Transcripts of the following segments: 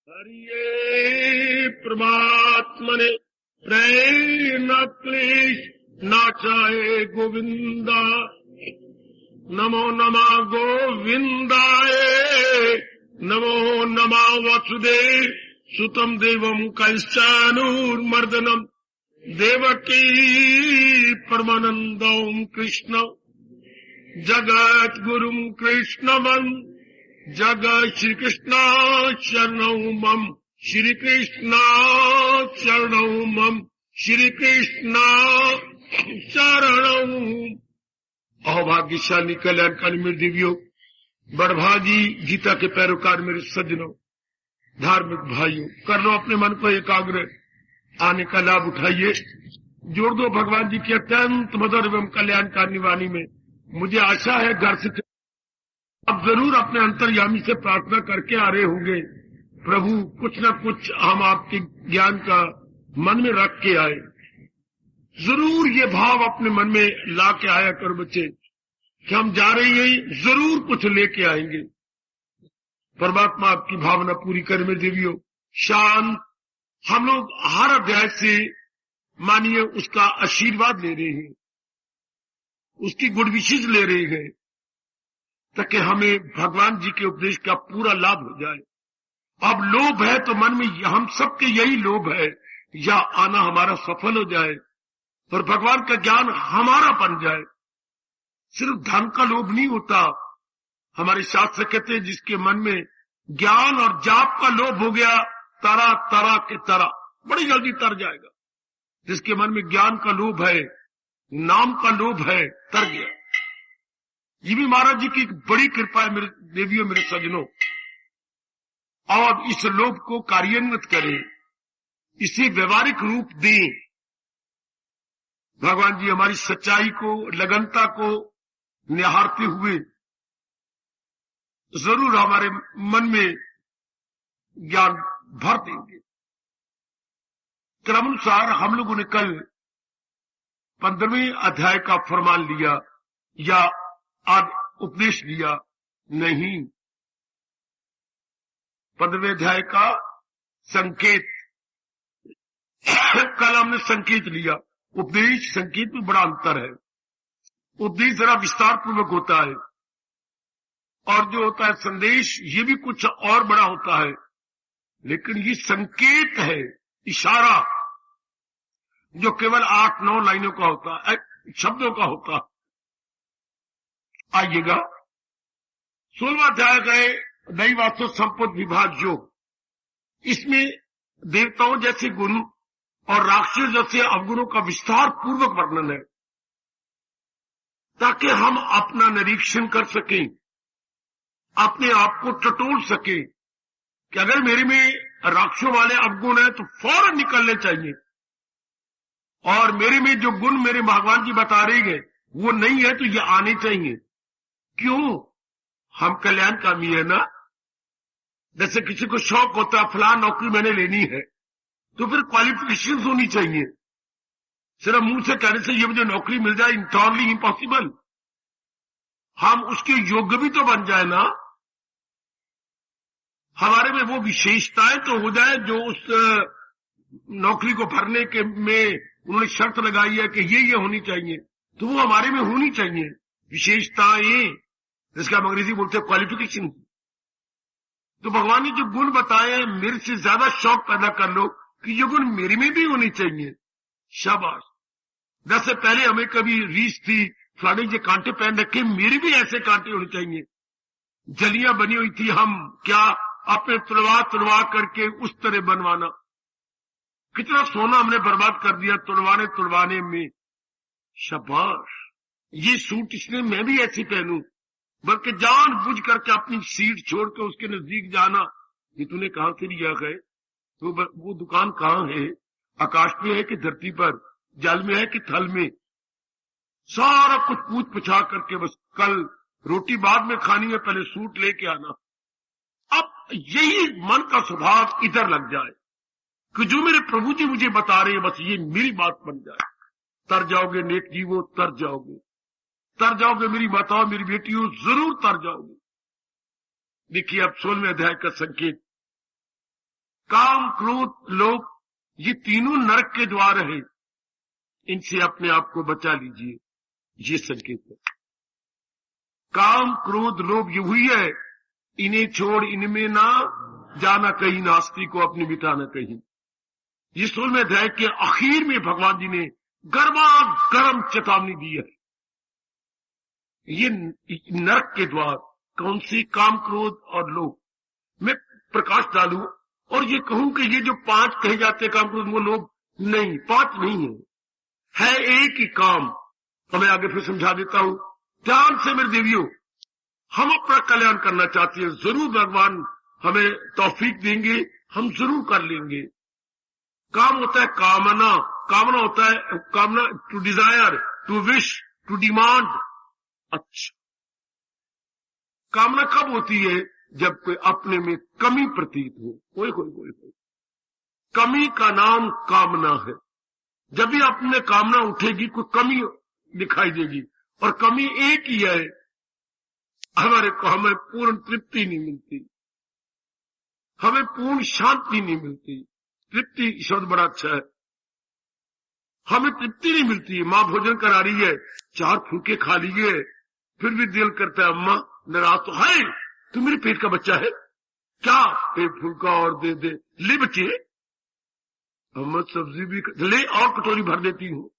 हरिये परमात्मने प्रेम क्लेश नाचाए गोविंदा। नमो नमः गोविंदाय नमो नमः वसुदेव सुतम देवम कैश्चानूर्मर्दनम देवकी परमानंदम कृष्ण जगत गुरुम कृष्णमं जगत श्री कृष्ण शरणौ मम श्री कृष्ण शरणौ मम श्री कृष्ण शरणौ। अभाग्यशाली कल्याणकारी मेरे देवियों, बड़भागी गीता के पैरोकार मेरे सज्जनों, धार्मिक भाइयों, कर लो अपने मन को एकाग्र, आने का लाभ उठाइए। जोड़ दो भगवान जी की अत्यंत मधुर एवं कल्याणकारी वाणी में। मुझे आशा है घर से अब जरूर अपने अंतर्यामी से प्रार्थना करके आ रहे होंगे, प्रभु कुछ न कुछ हम आपके ज्ञान का मन में रख के आए। जरूर ये भाव अपने मन में ला के आया कर बच्चे कि हम जा रहे हैं, जरूर कुछ लेके आएंगे। परमात्मा आपकी भावना पूरी करे मेरे देवियों। शांत हम लोग हर अध्याय से मानिए उसका आशीर्वाद ले रहे हैं, उसकी गुड विशेष ले रहे हैं, ताकि हमें भगवान जी के उपदेश का पूरा लाभ हो जाए। अब लोभ है तो मन में हम सबके यही लोभ है, या आना हमारा सफल हो जाए और भगवान का ज्ञान हमारा बन जाए। सिर्फ धन का लोभ नहीं होता। हमारे शास्त्र कहते हैं जिसके मन में ज्ञान और जाप का लोभ हो गया, तरा तरा के तरा बड़ी जल्दी तर जाएगा। जिसके मन में ज्ञान का लोभ है, नाम का लोभ है, तर गया। ये भी महाराज जी की एक बड़ी कृपा है मेरे देवियों, मेरे सज्जनों। और इस लोभ को कार्यान्वित करें, इसे व्यवहारिक रूप दें। भगवान जी हमारी सच्चाई को, लगनता को निहारते हुए जरूर हमारे मन में ज्ञान भर देंगे। क्रमानुसार हम लोगों ने कल 15वें अध्याय का फरमान लिया या आज उपदेश लिया नहीं, 15वें अध्याय का संकेत। कल हमने संकेत लिया। उपदेश संकेत में बड़ा अंतर है। उपदेश जरा विस्तार पूर्वक होता है, और जो होता है संदेश, ये भी कुछ और बड़ा होता है। लेकिन ये संकेत है, इशारा, जो केवल 8-9 लाइनों का होता है, शब्दों का होता है। आइएगा 16वां अध्याय गए नई वास्तव संपत्ति विभाग योग। इसमें देवताओं जैसे गुण और राक्षस जैसे अवगुणों का विस्तार पूर्वक वर्णन है, ताकि हम अपना निरीक्षण कर सकें, अपने आप को टटोल सकें कि अगर मेरे में राक्षसों वाले अवगुण है तो फौरन निकलने चाहिए, और मेरे में जो गुण मेरे भगवान जी बता रहे हैं वो नहीं है तो ये आने चाहिए। क्यों? हम कल्याणकामी है ना। जैसे किसी को शौक होता है फलां नौकरी मैंने लेनी है, तो फिर क्वालिफिकेशन होनी चाहिए। सिर्फ मुंह से कहने से ये मुझे नौकरी मिल जाए, इंटरनली इम्पॉसिबल। हम उसके योग्य भी तो बन जाए ना, हमारे में वो विशेषताएं तो हो जाए जो उस नौकरी को भरने के में उन्होंने शर्त लगाई है कि ये होनी चाहिए, तो वो हमारे में होनी चाहिए विशेषताएं, जिसका हम अंग्रेजी बोलते हैं क्वालिफिकेशन। तो भगवान ने जो गुण बताए, मेरे से ज्यादा शौक पैदा कर लो कि ये गुण मेरे में भी होनी चाहिए। शाबाश। जैसे पहले हमें कभी रीस थी फलाने जे कांटे पहन रखे, मेरे भी ऐसे कांटे होने चाहिए। जलियां बनी हुई थी, हम क्या अपने तुड़वा करके उस तरह बनवाना। कितना सोना हमने बर्बाद कर दिया तुड़वाने में। शाबाश, ये सूट इसलिए मैं भी ऐसी पहनूं, बल्कि जान बुझ करके अपनी सीट छोड़ के उसके नजदीक जाना। ये तूने कहां से लिया है? तो वो दुकान कहां है? आकाश में है कि धरती पर? जल में है कि थल में? सारा कुछ पूछ पुछा करके बस कल रोटी बाद में खानी है, पहले सूट लेके आना। अब यही मन का स्वभाव इधर लग जाए कि जो मेरे प्रभु जी मुझे बता रहे हैं बस ये मेरी बात बन जाए। तर जाओगे नेक जीवो, तर जाओगे मेरी माताओं, मेरी बेटियों, जरूर तर जाओगे। देखिए अब 16वें अध्याय का संकेत। काम, क्रोध, लोभ, ये तीनों नरक के द्वार है। इनसे अपने आप को बचा लीजिए, ये संकेत है। काम, क्रोध, लोभ ये हुई है, इन्हें छोड़ इनमें ना जाना कहीं, नास्ती को अपने बिताना कहीं। ये 16वें अध्याय के आखिर में भगवान जी ने गर्मा गर्म चेतावनी दी है। ये नरक के द्वार कौन सी? काम, क्रोध और लोभ। मैं प्रकाश डालूं और ये कहूं कि ये जो 5 कहे जाते हैं काम, क्रोध, वो लोभ नहीं, 5 नहीं है एक ही काम। तो मैं आगे फिर समझा देता हूं। ध्यान से मेरे देवियों, हम अपना कल्याण करना चाहते हैं, जरूर भगवान हमें तौफीक देंगे, हम जरूर कर लेंगे। काम होता है कामना, कामना होता है कामना, to desire, to wish, to demand. अच्छा, कामना कब होती है? जब कोई अपने में कमी प्रतीत हो। कोई कमी का नाम कामना है। जब भी अपने कामना उठेगी, कोई कमी दिखाई देगी, और कमी एक ही है, हमें पूर्ण तृप्ति नहीं मिलती, हमें पूर्ण शांति नहीं मिलती। तृप्ति शब्द बड़ा अच्छा है। हमें तृप्ति नहीं मिलती। माँ भोजन करा रही है, 4 फुलके खा लिए, फिर भी दिल करता है अम्मा नाराज तो है, तू मेरे पेट का बच्चा है क्या, 1 फुलका और दे दे। ले बच्चे, अम्मा सब्जी भी ले, और कटोरी भर देती हूँ।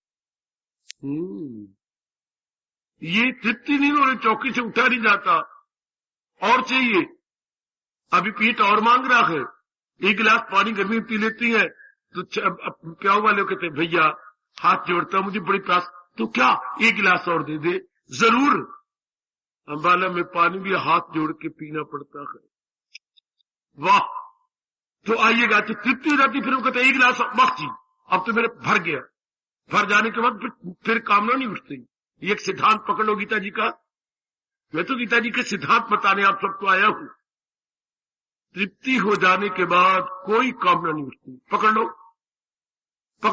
ये तृप्ति नहीं हो रही, चौकी से उठा नहीं जाता, और चाहिए। अभी पेट और मांग रहा है। 1 गिलास पानी गर्मी में पी लेती है तो प्याऊ वाले कहते भैया हाथ जोड़ता, मुझे बड़ी प्यास, तो क्या 1 गिलास और दे दे। जरूर। अम्बाला में पानी भी हाथ जोड़ के पीना पड़ता है। वाह, तो आइएगा तो तृप्ति हो जाती। फिर वो कहते 1 गिलास बस जी, अब तो मेरे भर गया। भर जाने के बाद फिर कामना नहीं उठती। ये एक सिद्धांत पकड़ लो गीता जी का। मैं तो गीता जी के सिद्धांत बताने आप सबको आया हूं। तृप्ति हो जाने के बाद कोई कामना नहीं उठती। पकड़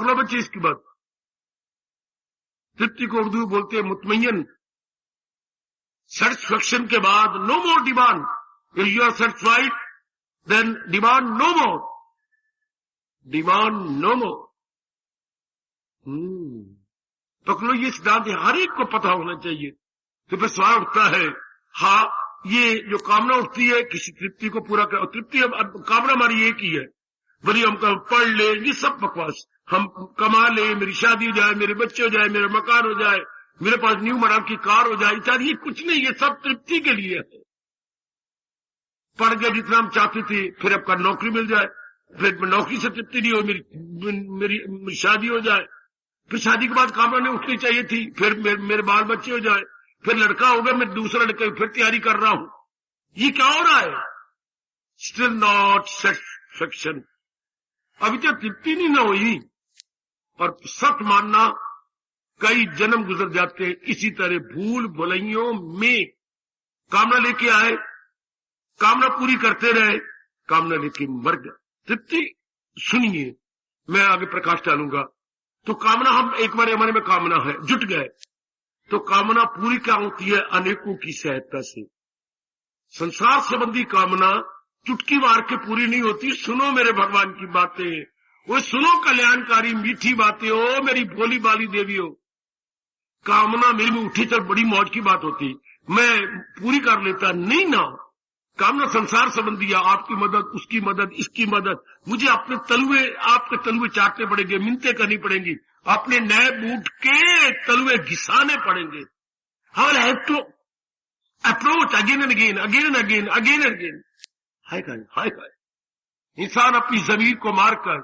लो बच्चे इसकी बात। तृप्ति को उर्दू बोलते हैं मुतमय्यन। सेटिस्फैक्शन के बाद no more demand. If you are satisfied then demand no more, demand no more. पकड़ लो ये सिद्धांत हर एक को पता होना चाहिए। तो फिर सवाल उठता है, हाँ ये जो कामना उठती है किसी तृप्ति को पूरा कर, तृप्ति अब कामना हमारी एक ही है, भले हम पढ़ ले, ये सब बकवास। हम कमा ले, मेरी शादी हो जाए, मेरे बच्चे हो जाए, मेरा मकान हो जाए, मेरे पास न्यू मॉडल की कार हो जाए इत्यादि, ये कुछ नहीं, ये सब तृप्ति के लिए है। पढ़ गए जितना हम चाहते थे, फिर आपका नौकरी मिल जाए, फिर नौकरी से तृप्ति नहीं हो, मेरी शादी हो जाए, फिर शादी के बाद कामना नहीं उठनी चाहिए थी, फिर मेरे बाल बच्चे हो जाए, फिर लड़का हो गया, मैं दूसरा लड़का फिर तैयारी कर रहा हूं। ये क्या हो रहा है? Still not satisfaction. अभी तक तृप्ति नहीं ना हुई। और सच मानना, कई जन्म गुजर जाते हैं इसी तरह भूल भुलैयों में। कामना लेके आए, कामना पूरी करते रहे, कामना लेके मर गए। तृप्ति सुनिए, मैं आगे प्रकाश डालूंगा। तो कामना, हम एक बार हमारे में कामना है, जुट गए, तो कामना पूरी क्या होती है? अनेकों की सहायता से। संसार संबंधी कामना चुटकी मार के पूरी नहीं होती। सुनो मेरे भगवान की बातें, वो सुनो कल्याणकारी मीठी बातें। ओ मेरी भोली बाली देवियों, कामना मेरे में उठी तो बड़ी मौज की बात होती, मैं पूरी कर लेता नहीं ना। कामना संसार संबंधी है, आपकी मदद, उसकी मदद, इसकी मदद। मुझे अपने आपके तलुए चाटने पड़ेंगे, मिन्नतें करनी पड़ेंगी, अपने नए बूट के तलुए घिसाने पड़ेंगे। I have to approach again and again, again and again, again and again. हाय गाय, इंसान अपनी जमीर को मारकर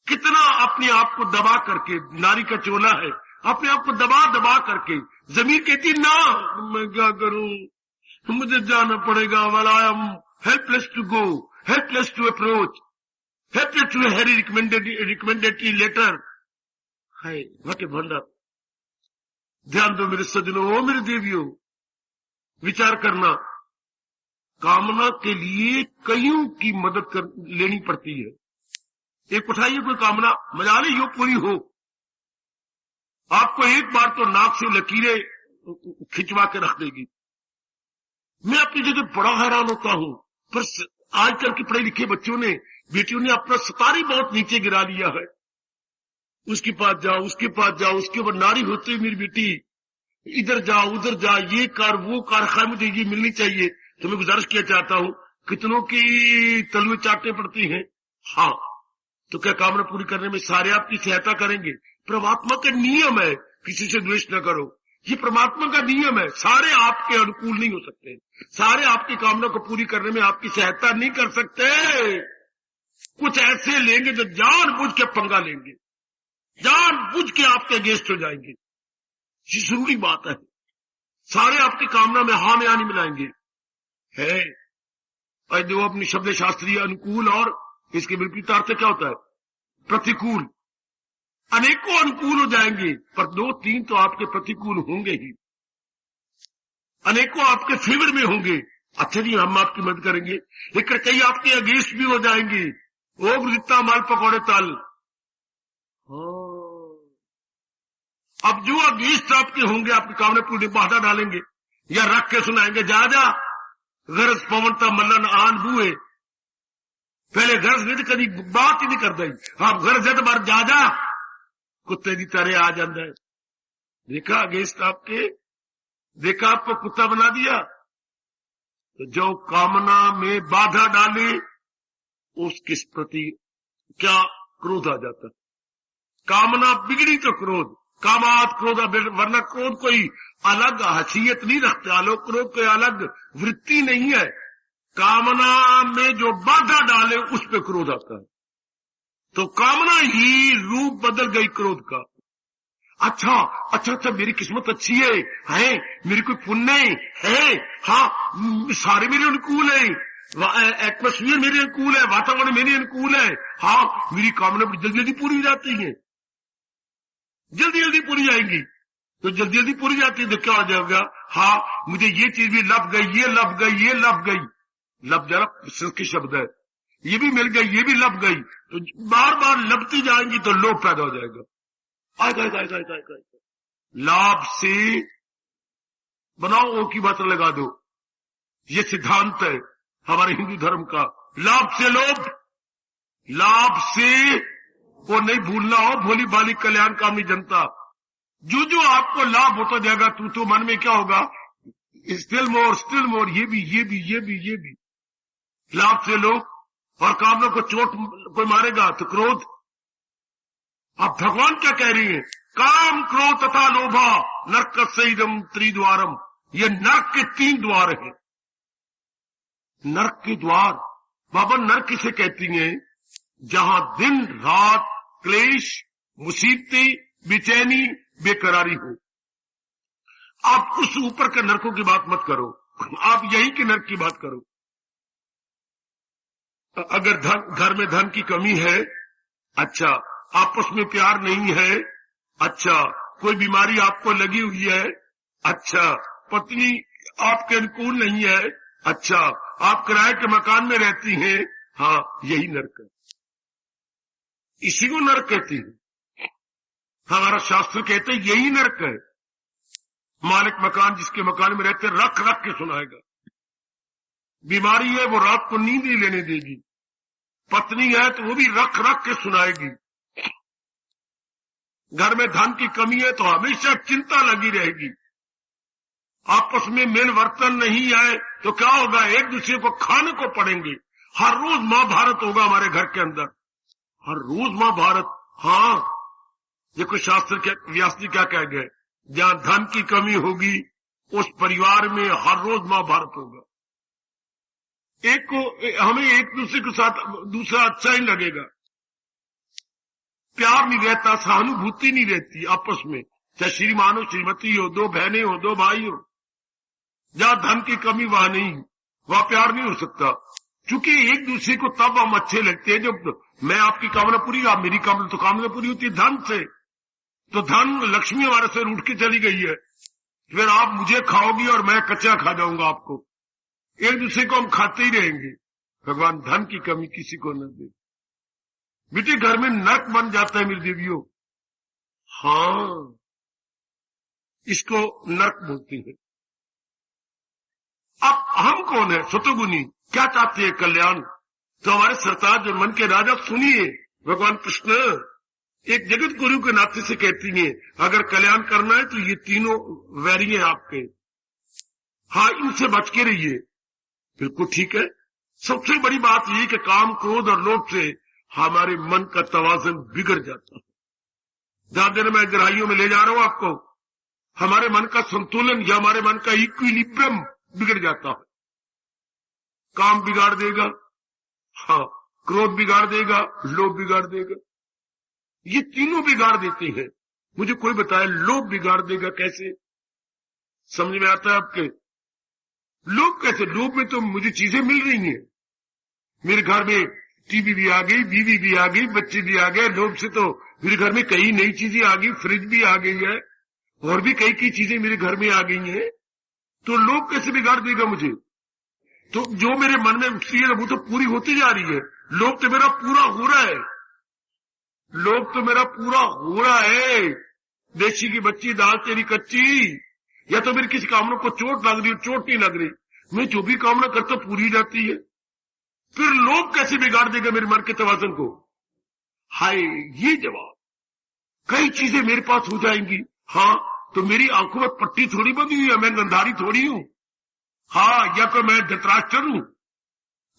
कितना अपने आप को दबा करके, नारी का चोला है, अपने आप को दबा करके जमीर कहती ना, मैं क्या करूं, मुझे जाना पड़ेगा। वाला I am helpless to go, helpless to approach, helpless to hurry recommendatory letter. हाय व्हाट ए वंडर। ध्यान दो मेरे सज्जनों, ओ मेरे देवियों, विचार करना। कामना के लिए कईयों की मदद लेनी पड़ती है। एक उठाइए कोई कामना, मजा ले यो पूरी हो। आपको एक बार तो नाक से लकीरें खिंचवा के रख देगी। मैं अपनी जगह बड़ा हैरान होता हूं, पर आजकल के पढ़े लिखे बच्चों ने बेटियों ने अपना सतारी बहुत नीचे गिरा लिया है। उसके पास जाओ, उसके पास जाओ, उसके ऊपर नारी होते हुए मेरी बेटी इधर जाओ उधर जा, ये कर वो कर, खैर मुझे ये मिलनी चाहिए। तो मैं गुजारिश किया चाहता हूं, कितनों की तलवे चाटने पड़ती हैं। हाँ, तो क्या कामना पूरी करने में सारे आपकी सहायता करेंगे? परमात्मा का नियम है, किसी से द्वेष न करो, ये परमात्मा का नियम है। सारे आपके अनुकूल नहीं हो सकते, सारे आपकी कामना को पूरी करने में आपकी सहायता नहीं कर सकते। कुछ ऐसे लेंगे जो जानबूझ के पंगा लेंगे, जानबूझ के आपके अगेंस्ट हो जाएंगे। ये जरूरी बात है। सारे आपकी कामना में हाँ में नहीं मिलाएंगे है। और जो अपनी शब्द शास्त्रीय अनुकूल और इसके विपरीतार्थ क्या होता है? प्रतिकूल। अनेकों अनुकूल हो जाएंगे, पर 2-3 तो आपके प्रतिकूल होंगे ही, अनेकों आपके फेवर में होंगे। अच्छा जी, हम आपकी मदद करेंगे, लेकिन कई आपके अगेंस्ट भी हो जाएंगे। वो जितना माल पकौड़े तल। अब जो अगेंस्ट आपके होंगे, आपकी कामना पूरी बाधा डालेंगे या रख के सुनाएंगे, जा जा गरज पवनता मल्लन आन बुए। पहले गरज नहीं, कभी बात ही नहीं कर दी। आप गरज है तो बार जा जा कुत्ते की तरह आ जाता है। देखा अगेंस्ट आपके, देखा आपको कुत्ता बना दिया। तो जो कामना में बाधा डाले उसके प्रति क्या क्रोध आ जाता है। कामना बिगड़ी तो क्रोध, कामात क्रोध, वरना क्रोध कोई अलग हैसियत नहीं रखता, आलोक क्रोध कोई अलग वृत्ति नहीं है। कामना में जो बाधा डाले उस पे क्रोध आता है। तो कामना ही रूप बदल गई क्रोध का। अच्छा, मेरी किस्मत अच्छी है, मेरी कोई पुण्य है, हाँ सारे मेरे अनुकूल है, एटमोस्फियर मेरे अनुकूल है, वातावरण मेरे अनुकूल है, हाँ मेरी कामना जल्दी जल्दी पूरी हो जाती है, जल्दी जल्दी पूरी जाएंगी। तो जल्दी जल्दी पूरी जाती है तो क्या हो जाएगा? हाँ मुझे ये चीज भी लग गई, ये लग गई, ये लग गई। लब जरा संस्कृत शब्द है, ये भी मिल गई, ये भी लब गई। तो बार बार लगती जाएंगी तो लोभ पैदा हो जाएगा। आएगा लाभ से बनाओ, ओ की बात लगा दो। ये सिद्धांत है हमारे हिंदू धर्म का। लाभ से लोभ, लाभ से वो नहीं भूलना हो, भोली भाली कल्याण कामनी जनता। जो जो आपको लाभ होता जाएगा तो मन में क्या होगा? स्टिल मोर, ये भी। लाभ से लोभ, और कामना को चोट कोई मारेगा तो क्रोध। अब भगवान क्या कह रही है? काम क्रोध तथा लोभा नरक सईदम त्रिद्वारम। ये नरक के 3 द्वार हैं। नरक के द्वार, बाबा नरक किसे कहती हैं? जहां दिन रात क्लेश, मुसीबतें, बेचैनी, बेकरारी हो। आप उस ऊपर के नरकों की बात मत करो, आप यही के नरक की बात करो। अगर घर में धन की कमी है, अच्छा, आपस में प्यार नहीं है, अच्छा, कोई बीमारी आपको लगी हुई है, अच्छा, पत्नी आपके अनुकूल नहीं है, अच्छा, आप किराए के मकान में रहती हैं, हाँ यही नरक है। इसी को नरक कहती है। हमारा शास्त्र कहते हैं यही नरक है। मालिक मकान जिसके मकान में रहते रख रख के सुनाएगा। बीमारी है वो रात को नींद नहीं लेने देगी, पत्नी है तो वो भी रख रख के सुनाएगी, घर में धन की कमी है तो हमेशा चिंता लगी रहेगी, आपस में मेल वर्तन नहीं है तो क्या होगा? एक दूसरे को खाने को पड़ेंगे। हर रोज महाभारत होगा हमारे घर के अंदर, हर रोज महाभारत। हाँ, देखो शास्त्र के व्यास जी क्या कह गए? जहां धन की कमी होगी उस परिवार में हर रोज महाभारत होगा। एक को हमें एक दूसरे के साथ दूसरा अच्छा ही लगेगा, प्यार नहीं रहता, सहानुभूति नहीं रहती आपस में, चाहे श्रीमान हो, श्रीमती हो, 2 बहनें हो, 2 भाई हो। जहां धन की कमी वहां नहीं, वहां प्यार नहीं हो सकता, क्योंकि एक दूसरे को तब हम अच्छे लगते हैं जब मैं आपकी कामना पूरी, आप मेरी कामना, तो कामना पूरी होती है धन से। तो धन लक्ष्मी हमारे से रूठ के चली गई है, फिर आप मुझे खाओगी और मैं कच्चा खा जाऊंगा आपको, एक दूसरे को हम खाते ही रहेंगे। भगवान धन की कमी किसी को न दे। बेटे घर में नरक बन जाता है मेरी देवियों। हाँ, इसको नरक बोलती है। अब हम कौन है? सतोगुनी। क्या चाहते हैं? कल्याण। तो हमारे सरताज जो मन के राजा, सुनिए, भगवान कृष्ण एक जगत गुरु के नाते से कहती हैं, अगर कल्याण करना है तो ये तीनों वैरी हैं आपके, हाँ इनसे बच के रहिए। बिल्कुल ठीक है। सबसे बड़ी बात यही कि काम, क्रोध और लोभ से हमारे मन का तवाज़ुन बिगड़ जाता है। ध्यान देना, मैं गहराइयों में ले जा रहा हूं आपको। हमारे मन का संतुलन या हमारे मन का इक्विलिब्रियम बिगड़ जाता है। काम बिगाड़ देगा, हाँ क्रोध बिगाड़ देगा, लोभ बिगाड़ देगा, ये तीनों बिगाड़ देते हैं। मुझे कोई बताए लोभ बिगाड़ देगा कैसे? समझ में आता है आपके? लोभ कैसे? लोभ में तो मुझे चीजें मिल रही हैं, मेरे घर में टीवी भी आ गई, बीवी भी आ गई, बच्चे भी आ गए। लोभ से तो मेरे घर में कई नई चीजें आ गई, फ्रिज भी आ गई है, और भी कई चीजें मेरे घर में आ गई हैं। तो लोभ कैसे बिगाड़ देगा मुझे? तो जो मेरे मन में उठती है वो तो पूरी होती जा रही है। लोभ तो मेरा पूरा हो रहा है, लोभ तो मेरा पूरा हो रहा है। देशी की बच्ची दाल तेरी कच्ची, या तो मेरी किसी कामना को चोट लग रही, चोट नहीं लग रही, मैं जो भी कामना करता पूरी जाती है। फिर लोभ कैसे बिगाड़ देगा मेरे मन के तवाज़ुन को? हाय, ये जवाब। कई चीजें मेरे पास हो जाएंगी, हाँ तो मेरी आंखों में पट्टी थोड़ी बंधी हुई है, मैं गंधारी थोड़ी हूं, हाँ या तो मैं धृतराष्ट्र हूं,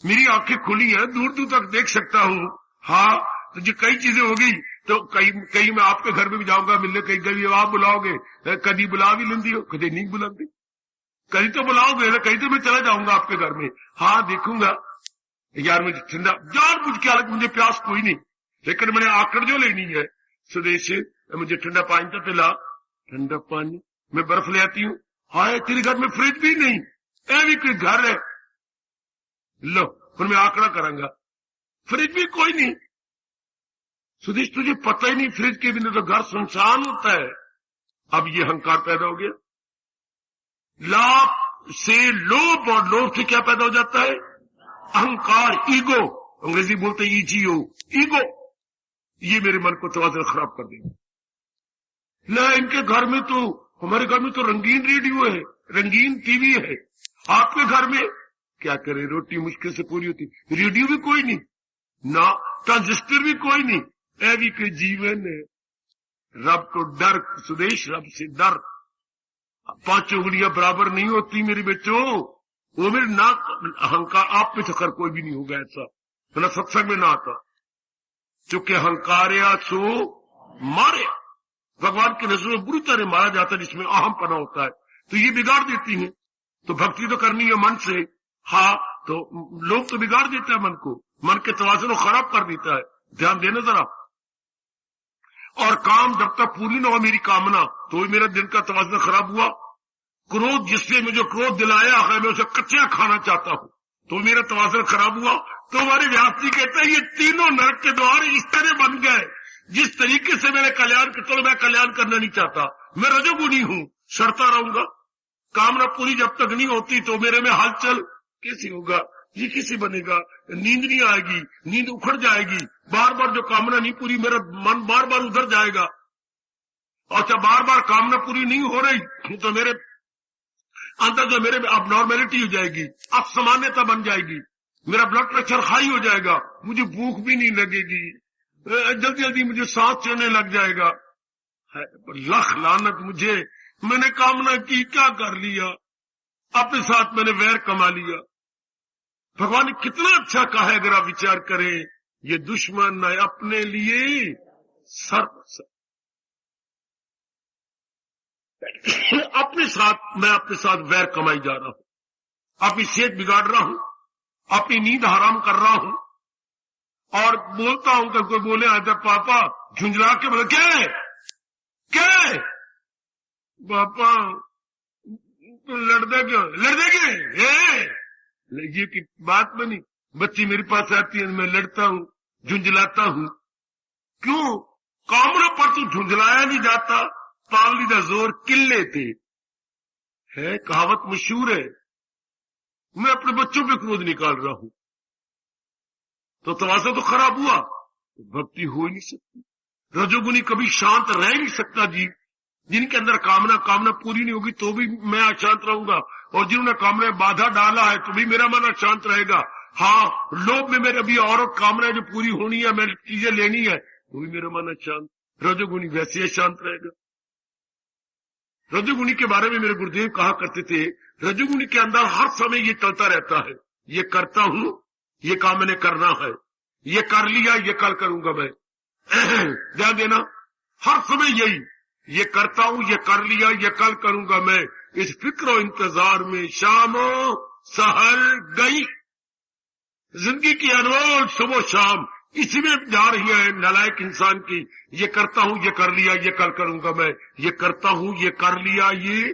मेरी आंखें खुली है, दूर दूर तक देख सकता हूं, हाँ तो जो कई चीजें होगी तो कई मैं आपके घर में भी जाऊंगा मिलने, कहीं कभी आप बुलाओगे, कभी बुला भी लेंदी हो, कभी नहीं बुलाती, कहीं तो बुलाओगे ना, कहीं तो मैं चला जाऊंगा आपके घर में, हाँ देखूंगा यार मुझे ठंडा, यार मुझे क्या लग, मुझे प्यास कोई नहीं, लेकिन मैंने आकड़ जो लेनी है स्वदेश से, मुझे ठंडा पानी तो पिला, ठंडा पानी, मैं बर्फ ले आती हूँ, हाय तेरे घर में फ्रिज भी नहीं, भी कोई घर है, लो फिर मैं आंकड़ा करांगा, फ्रिज भी कोई नहीं। सुदेश तुझे पता ही नहीं, फ्रिज के बिना तो घर सुनसान होता है। अब ये अहंकार पैदा हो गया, लाभ से लोभ, और लोभ से क्या पैदा हो जाता है? अहंकार, ईगो, अंग्रेजी बोलते ईजीओ, ईगो। ये मेरे मन को तवाज़ुन खराब कर देगा। ना इनके घर में तो, हमारे घर में तो रंगीन रेडियो है, रंगीन टीवी है, आपके घर में क्या करे, रोटी मुश्किल से पूरी होती, रेडियो भी कोई नहीं, ना ट्रांजिस्टर भी कोई नहीं, ऐवी के जीवन है। रब को डर सुदेश, रब से डर। 5 उंगलियां बराबर नहीं होती मेरे बच्चों, वो मेरे ना अहंकार, आप में तो खर कोई भी नहीं होगा ऐसा, तो ना सत्संग में ना आता, चूंकि अहंकार्या सो मारे, भगवान की नजर में बुरी तरह मारा जाता है जिसमें अहम पना होता है, तो ये बिगाड़ देती है। तो भक्ति तो करनी है मन से, हाँ तो लोग तो बिगाड़ देता है मन को, मन के तवाज़ुन को खराब कर देता है, ध्यान देना जरा। और काम जब तक पूरी न हो मेरी कामना, तो मेरा दिन का तवाज़ुन खराब हुआ। क्रोध, जिसने मुझे क्रोध दिलाया है, मैं उसे कच्चा खाना चाहता हूं, तो मेरा तवाज़ुन खराब हुआ। तो हमारे व्यास जी कहते हैं ये तीनों नरक के द्वार इस तरह बन गए, जिस तरीके से मैंने कल्याण किया, तो मैं कल्याण करना नहीं चाहता, मैं रजोगुणी हूं, सड़ता रहूंगा। कामना पूरी जब तक नहीं होती तो मेरे में हलचल कैसे होगा, ये कैसे बनेगा, नींद नहीं आएगी, नींद उखड़ जाएगी, बार बार जो कामना नहीं पूरी, मेरा मन बार बार उधर जाएगा। अच्छा, बार बार कामना पूरी नहीं हो रही तो मेरे अंदर जो मेरे में अबनॉर्मेलिटी हो जाएगी, असामान्यता बन जाएगी, मेरा ब्लड प्रेशर हाई हो जाएगा, मुझे भूख भी नहीं लगेगी, जल्दी जल्दी मुझे सांस चढ़ने लग जाएगा। लख लानत मुझे, मैंने कामना की, क्या कर लिया, अपने साथ मैंने वैर कमा लिया। भगवान ने कितना अच्छा कहा है, अगर आप विचार करें, ये दुश्मन है अपने लिए सर्व, अपने साथ मैं अपने साथ वैर कमाई जा रहा हूं, अपनी सेहत बिगाड़ रहा हूं, अपनी नींद हराम कर रहा हूं, और बोलता हूं कि कोई बोले आजा पापा, झुंझला के बोले क्या है, क्या है पापा, तो लड़ते क्यों, लड़ते क्यों, ये की बात बनी, बच्ची मेरे पास आती है, मैं लड़ता हूं, झुंझलाता हूं, क्यों, कामना पर तो झुंझलाया नहीं जाता, पावली का जोर किले थे है, कहावत मशहूर है। मैं अपने बच्चों पे क्रोध निकाल रहा हूं, तो तवाज़ुन तो खराब हुआ, तो भक्ति हो ही नहीं सकती। रजोगुनी कभी शांत रह नहीं सकता जीव, जिनके अंदर कामना पूरी नहीं होगी तो भी मैं अशांत रहूंगा, और जिन्होंने कामना बाधा डाला है तो भी मेरा मन अशांत रहेगा। हाँ, लोभ में मेरे अभी और कामना जो पूरी होनी है, मेरी चीजें लेनी है, वो भी मेरा मन अशांत। रजोगुणी वैसे ही शांत रहेगा। रजोगुणी के बारे में मेरे गुरुदेव कहा करते थे, रजोगुणी के अंदर हर समय ये चलता रहता है, ये करता हूं, ये काम मैंने करना है, ये कर लिया, ये कल करूंगा मैं। ध्यान देना, हर समय यही, ये करता हूं, ये कर लिया, ये कल करूंगा मैं। इस फिक्र और इंतजार में शामो सहर गई। जिंदगी की अनमोल सुबह शाम इसी में जा रही है नालायक इंसान की। ये करता हूं, ये कर लिया, ये कल करूंगा मैं, ये करता हूं, ये कर लिया, ये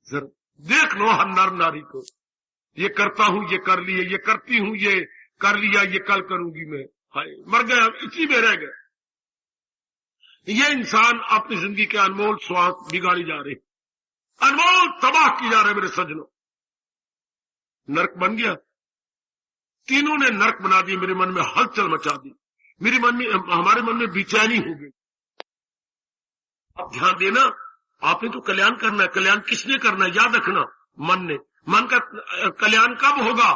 जरा देख लो हर नर नारी को, ये करता हूं, ये कर लिया, ये करती हूं, ये कर लिया, ये कल करूंगी मैं। हाय, मर गया, इसी में रह गया। ये इंसान अपनी जिंदगी के अनमोल स्वाद बिगाड़ी जा रहे, अनमोल तबाह की जा रहे मेरे सज्जनों। नरक बन गया, तीनों ने नरक बना दिया, मेरे मन में हलचल मचा दी, मेरे मन में, हमारे मन में बेचैनी हो गई। अब ध्यान देना, आपने तो कल्याण करना है। कल्याण किसने करना है? याद रखना, मन ने। मन का कल्याण कब होगा?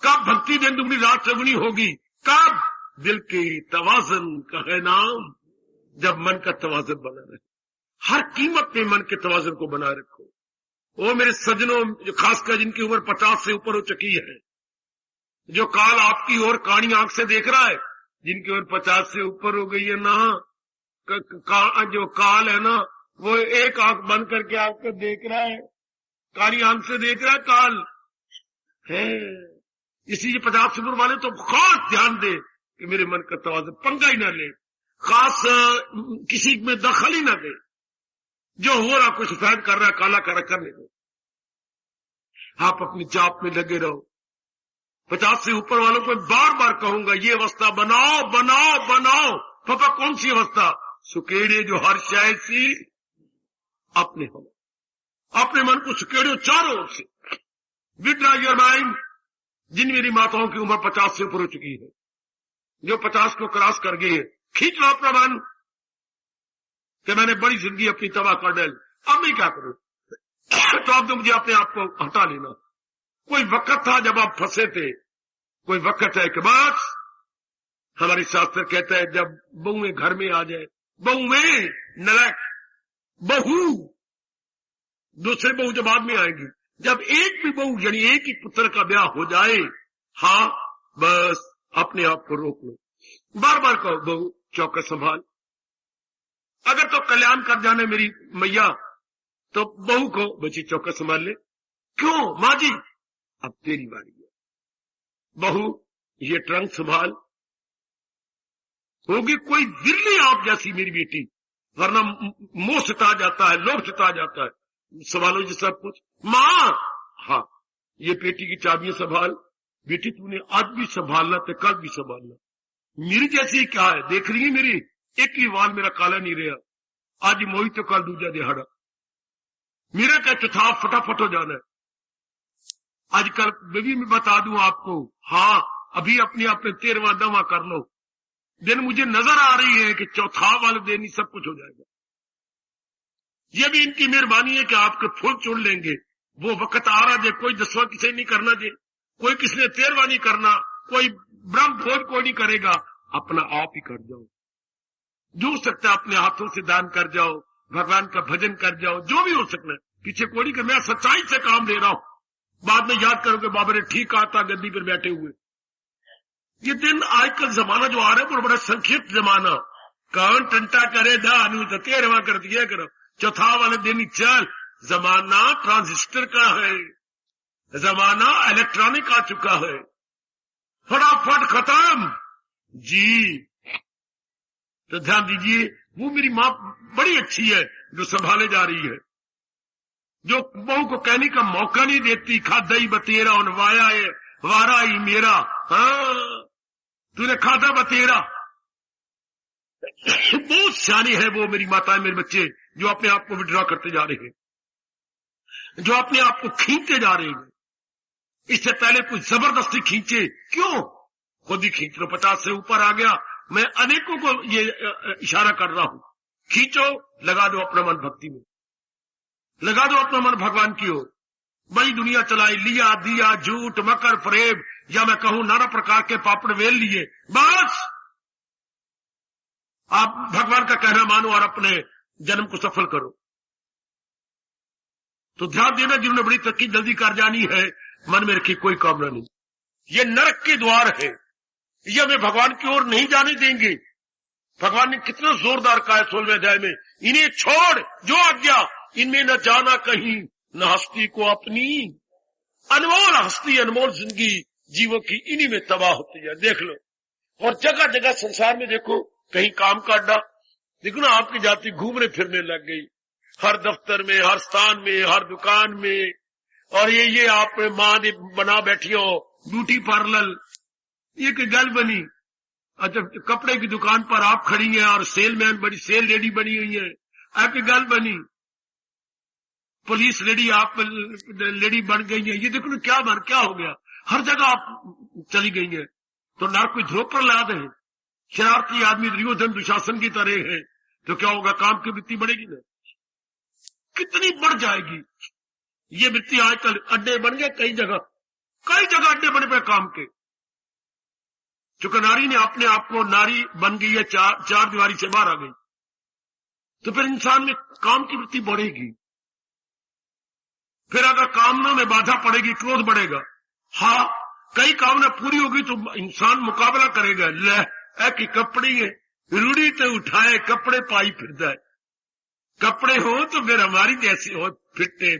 कब भक्ति दिन दुगनी रात चौगुनी होगी? कब? दिल के तवाज़ुन का है नाम, जब मन का तवाज़ुन बना रहे। हर कीमत पे मन के तवाज़ुन को बनाए रखो। वो मेरे सज्जनों, जो खासकर जिनकी उम्र 50 से ऊपर हो चुकी है, जो काल आपकी ओर काणी आंख से देख रहा है, जिनकी ओर 50 से ऊपर हो गई है ना, जो काल है ना, वो एक आंख बंद करके आपको देख रहा है, काली आंख से देख रहा है काल है। इसी 50 से ऊपर वाले तो खास ध्यान दे कि मेरे मन का तवाज़ुन पंगा ही ना ले, खास किसी में दखल ही ना दे। जो हो रहा, कुछ फैन कर रहा है, काला कर करने दो, आप अपनी जाप में लगे रहो। 50 से ऊपर वालों को बार बार कहूंगा, ये अवस्था बनाओ बनाओ बनाओ। पापा कौन सी अवस्था? सुकेड़े जो हर शायद सी अपने हो, अपने मन को सुकेड़ो चारों ओर से। Withdraw your mind. जिन मेरी माताओं की उम्र 50 से ऊपर हो चुकी है, जो 50 को क्रॉस कर गई है, खींच लो अपना मन कि मैंने बड़ी जिंदगी अपनी तबाह कर डाली, अब मैं क्या करूं? तो अब तो मुझे अपने आप को हटा लेना। कोई वक्त था जब आप फंसे थे, कोई वक्त है कि बस, हमारी शास्त्र कहता है जब बहुएं घर में आ जाए, बहुएं नरक, बहू दूसरे बहू जब बाद में आएंगी, जब एक भी बहू यानी एक ही पुत्र का ब्याह हो जाए, हाँ बस अपने आप को रोक लो। बार बार कहो, बहू चौकस संभाल। अगर तो कल्याण कर जाने मेरी मैया, तो बहू को बच्ची चौकस संभाल ले। क्यों माँ जी? अब तेरी बारी है, बहू ये ट्रंक संभाल। होगी कोई विरली आप जैसी मेरी बेटी, वरना मोह सता जाता है, लोभ सता जाता है। संभालो जी सब कुछ। माँ, हाँ ये पेटी की चाबियां संभाल। बेटी तूने आज भी संभालना तो कल भी संभालना। मेरी जैसी क्या है, देख रही है मेरी, एक ही वाल मेरा काला नहीं रहा, आज मोही तो कल दूजा दिहाड़ा। मेरा क्या चौथा फटाफट हो जाना है। आजकल बेबी मैं बता दूं आपको, हाँ अभी अपने आप में 13वां दवा कर लो। दिन मुझे नजर आ रही है कि चौथा वाले दिन ही सब कुछ हो जाएगा। ये भी इनकी मेहरबानी है कि आपके फूल चुन लेंगे। वो वक्त आ रहा है, कोई 10वां किसी नहीं करना जी, कोई किसी ने 13वां नहीं करना, कोई ब्रह्म भोज कोई नहीं करेगा, अपना आप ही कर जाओ। जो हो सकता है अपने हाथों से दान कर जाओ, भगवान का भजन कर जाओ, जो भी हो सकता है। पीछे कोई नहीं कर, मैं सच्चाई से काम ले रहा हूं। बाद में याद करोगे बाबा ने ठीक कहा था गद्दी पर बैठे हुए। ये दिन आजकल जमाना जो आ रहा है वो बड़ा संक्षिप्त जमाना। कौन टंटा करे धानु तो 13वां कर दिया करो, चौथा वाले दिन ही चल। जमाना ट्रांजिस्टर का है, जमाना इलेक्ट्रॉनिक आ चुका है, फटाफट खत्म जी। तो ध्यान दीजिए, वो मेरी माँ बड़ी अच्छी है जो संभाले जा रही है, जो बहू को कहने का मौका नहीं देती। खादा ही बतेरा और वाया है वारा ही मेरा, हाँ तूने खादा बतेरा। बहुत सियानी है वो मेरी माता है, मेरे बच्चे जो अपने आप को विड्रॉ करते जा रहे हैं, जो अपने आप को खींचते जा रहे हैं। इससे पहले कुछ जबरदस्ती खींचे, क्यों? खुद ही खींच लो। 50 से ऊपर आ गया, मैं अनेकों को ये इशारा कर रहा हूं, खींचो, लगा दो अपना मन भक्ति में, लगा दो अपना मन भगवान की ओर। बड़ी दुनिया चलाई, लिया दिया झूठ मकर फरेब, या मैं कहूं नाना प्रकार के पापड़ वेल लिए, बस आप भगवान का कहना मानो और अपने जन्म को सफल करो। तो ध्यान देना, जिन्होंने बड़ी तरक्की जल्दी कर जानी है, मन में रखी कोई कामना नहीं। ये नरक के द्वार है, ये हमें भगवान की ओर नहीं जाने देंगे। भगवान ने कितना जोरदार कहा है 16वें अध्याय में, इन्हें छोड़ जो आज्ञा, इनमें न जाना कहीं, न हस्ती को अपनी। अनमोल हस्ती, अनमोल जिंदगी जीवों की इन्हीं में तबाह होती है। देख लो, और जगह जगह संसार में देखो, कहीं काम का अड्डा, देखो ना आपकी जाति घूमने फिरने लग गई, हर दफ्तर में, हर स्थान में, हर दुकान में। और ये आप मां ने बना बैठी हो ब्यूटी पार्लर, ये कोई गल बनी। अच्छा, कपड़े की दुकान पर आप खड़ी हैं और सेलमैन बड़ी सेल लेडी बनी हुई है, आपकी गल बनी। पुलिस लेडी आप लेडी बन गई है, ये देखो ना क्या हो गया, हर जगह आप चली गई है। तो नरक कोई ध्रुव पर ला दे, शरारती आदमी दुर्योधन दुशासन की तरह है, तो क्या होगा, काम की वृत्ति बढ़ेगी ना, कितनी बढ़ जाएगी। ये वृत्ति आजकल अड्डे बन गए, कई जगह अड्डे बने पे काम के। चूंकि नारी ने अपने आप को नारी बन गई है, चार दीवारी से बाहर आ गई, तो फिर इंसान में काम की वृत्ति बढ़ेगी। फिर अगर कामना में बाधा पड़ेगी, क्रोध बढ़ेगा। हाँ, कई कामना पूरी होगी तो इंसान मुकाबला करेगा, ले कि कपड़े है, रूढ़ी तो उठाए कपड़े पाई फिरता है, कपड़े हो तो फिर हमारी जैसी हो फिरते,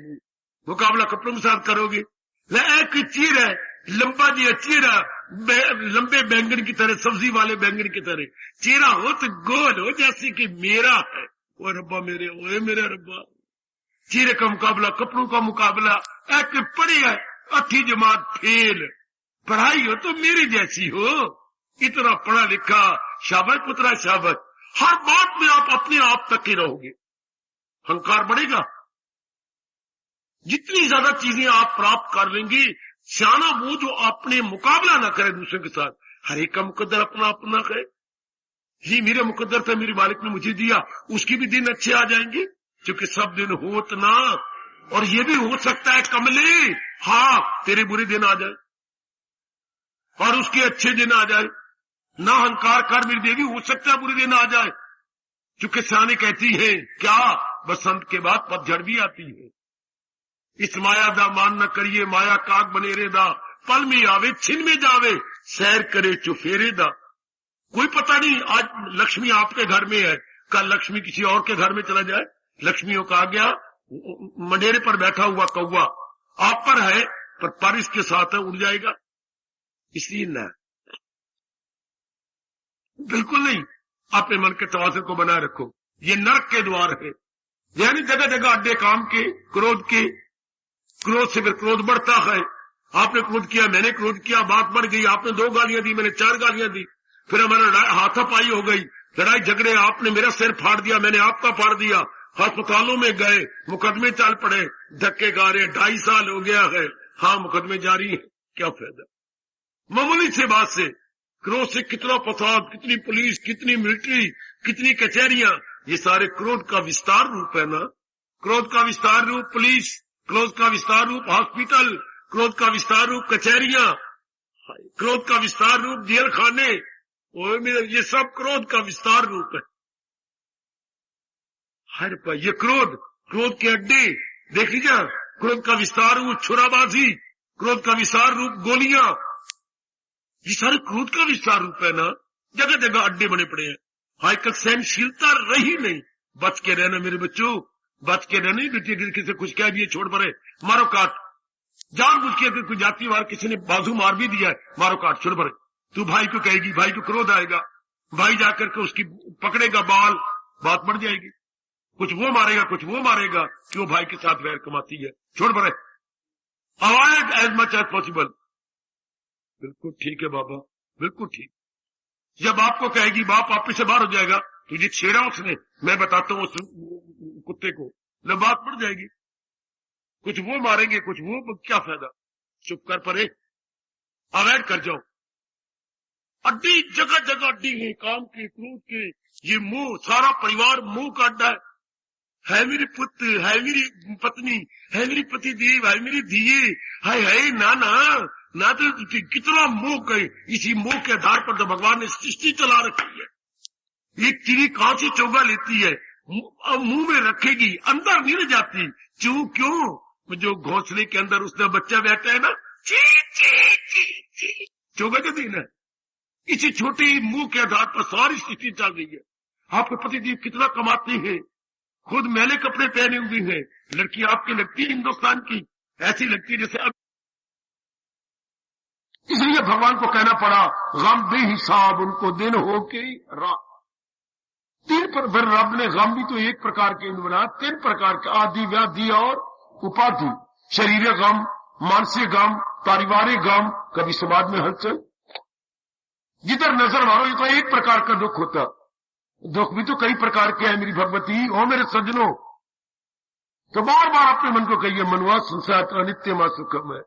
मुकाबला कपड़ों के साथ करोगे। ले चीर है, लंबा जी चीरा, लंबे बैंगन की तरह, सब्जी वाले बैंगन की तरह चेहरा हो तो गोल हो जैसे कि मेरा है। ओ रब्बा मेरे, ओए मेरे रब्बा, चेहरे का मुकाबला, कपड़ों का मुकाबला। एक पढ़ी है 8वीं जमात फेल, पढ़ाई हो तो मेरी जैसी हो, इतना पढ़ा लिखा, शाबाश पुत्रा शाबाश। हर बात में आप अपने आप तक ही रहोगे, अहंकार बढ़ेगा। जितनी ज्यादा चीजें आप प्राप्त कर लेंगी, सियाना वो जो अपने मुकाबला ना करे दूसरे के साथ, हर एक का मुकद्दर अपना अपना है। ये मेरे मुकद्दर था, मेरे मालिक ने मुझे दिया, उसकी भी दिन अच्छे आ जाएंगे, क्योंकि सब दिन होत ना। और ये भी हो सकता है कमले, हाँ तेरे बुरे दिन आ जाए और उसके अच्छे दिन आ जाए। ना अहंकार कर मेरी देवी, हो सकता है बुरे दिन आ जाए, क्योंकि सियाने कहती है क्या, बसंत के बाद पतझड़ भी आती है। इस माया दा मान न करिए, माया काग बने रे दा, पल में आवे छिन में जावे, सैर करे चुफेरे दा। कोई पता नहीं, आज लक्ष्मी आपके घर में है, कल लक्ष्मी किसी और के घर में चला जाए। लक्ष्मियों का आ गया मंडेरे पर बैठा हुआ कौवा आप पर है, पर इसके साथ है, उड़ जाएगा। इसलिए न, बिल्कुल नहीं, अपने मन के तवाज़ुन को बनाए रखो। ये नरक के द्वार है, यानी जगह जगह अड्डे काम के, क्रोध के। क्रोध से फिर क्रोध बढ़ता है, आपने क्रोध किया, मैंने क्रोध किया, बात बढ़ गई, आपने 2 गालियां दी, मैंने 4 गालियां दी, फिर हमारा हाथापाई हो गई, लड़ाई झगड़े, आपने मेरा सिर फाड़ दिया, मैंने आपका फाड़ दिया, अस्पतालों में गए, मुकदमे चल पड़े, धक्के गा रहे, 2.5 साल हो गया है, हाँ मुकदमे जारी है, क्या फायदा। मामूली से बात से क्रोध से कितना फसाद, कितनी पुलिस, कितनी मिलिट्री, कितनी कचहरियां, ये सारे क्रोध का विस्तार रूप है ना। क्रोध का विस्तार रूप पुलिस, क्रोध का विस्तार रूप हॉस्पिटल, क्रोध का विस्तार रूप कचहरियां, क्रोध का विस्तार रूप जेल खाने, ये सब क्रोध का विस्तार रूप है। हर पर ये क्रोध के अड्डे देख लीजिए, क्रोध का विस्तार रूप छुराबाजी, क्रोध का विस्तार रूप गोलियां, ये सारे क्रोध का विस्तार रूप है ना। जगह जगह अड्डे बने पड़े हैं। आजकल सहनशीलता रही नहीं। बच के रहना मेरे बच्चों, बच के रहना। बेटी किसी से कुछ कह दिए, छोड़ पड़े, मारो काट, जानबूझ के कोई जातिवार किसी ने बाजू मार भी दिया है, मारो काट, छोड़ पड़े। तू भाई को कहेगी, भाई को क्रोध आएगा, भाई जाकर के उसकी पकड़ेगा बाल, बात बढ़ जाएगी। कुछ वो मारेगा, कुछ वो मारेगा, क्यों भाई के साथ वैर कमाती है, छोड़ पड़े। Avoid as much as possible. बिल्कुल ठीक है बाबा, बिल्कुल ठीक। जब आपको कहेगी बाप वापिस से बाहर हो जाएगा, तुझे छेड़ा उसने, मैं बताता हूँ उस कुत्ते को, न बात बढ़ जाएगी। कुछ वो मारेंगे, कुछ वो, क्या फायदा, चुप कर परे, अवॉइड कर जाओ। अड्डी जगह जगह अड्डी है, काम के, क्रोध के। ये मुंह, सारा परिवार मुंह का अड्डा है मेरे पुत्र, है मेरी पत्नी, है मेरी पति देव, है मेरी दिए, है नाना, ना तो कितना मोह गए, इसी मोह के आधार पर तो भगवान ने सृष्टि चला रखी है। एक चिड़ी कहां से चोगा लेती है, मुंह में रखेगी, अंदर नहीं ले जाती। क्यों? जो घोंसले के अंदर उसने बच्चा बैठा है ना, ची ची ची ची, चोगा जो दिन है। इसी छोटे मुंह के आधार पर सारी सृष्टि चल रही है। आपके पतिदेव कितना कमाते हैं, खुद मैले कपड़े पहने हुए हैं, लड़की आपकी लगती है हिंदुस्तान की, ऐसी लगती है जैसे अब। इसलिए भगवान को कहना पड़ा गम बेहिसाब उनको दिन हो के रात। तीन पर फिर रब ने गम भी तो एक प्रकार के बना, तीन प्रकार के, आदि व्याधि और उपाधि। शरीर गम, मानसिक गम, पारिवारिक गम, कभी समाज में हलचल। जिधर नजर मारो ये तो एक प्रकार का दुख होता। दुख भी तो कई प्रकार के हैं मेरी भगवती और मेरे सज्जनों। तो बार बार अपने मन को कहिए मनुआ संसार अनित्य मा सुखम है।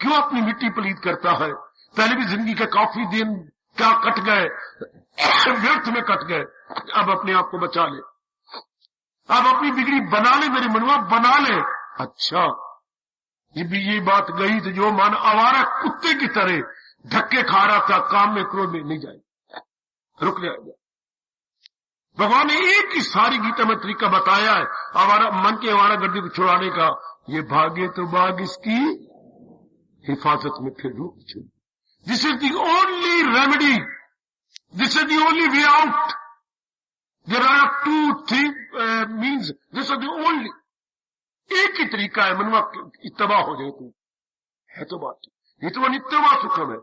क्यों अपनी मिट्टी पलीत करता है? पहले भी जिंदगी के काफी दिन क्या कट गए, व्यर्थ में कट गए। अब अपने आप को बचा ले, अब अपनी बिगड़ी बना ले मेरे मनुआ, बना ले। अच्छा ये बात गई तो जो मन आवारा कुत्ते की तरह धक्के खा रहा था, काम में क्रोध में नहीं जाएगा, रुक जाएगा। भगवान ने एक ही सारी गीता में तरीका बताया है आवारा मन के आवारा गर्दी को छुड़ाने का। ये भागे तो भाग इसकी हिफाजत में फिर रुक छू। This is the only remedy, this is the only way out. There are 2-3 means, this is the only. एक ही तरीका है मनुआ तबाह हो जाए तू, है तो बात। ये तो नित्यवा सुखम है।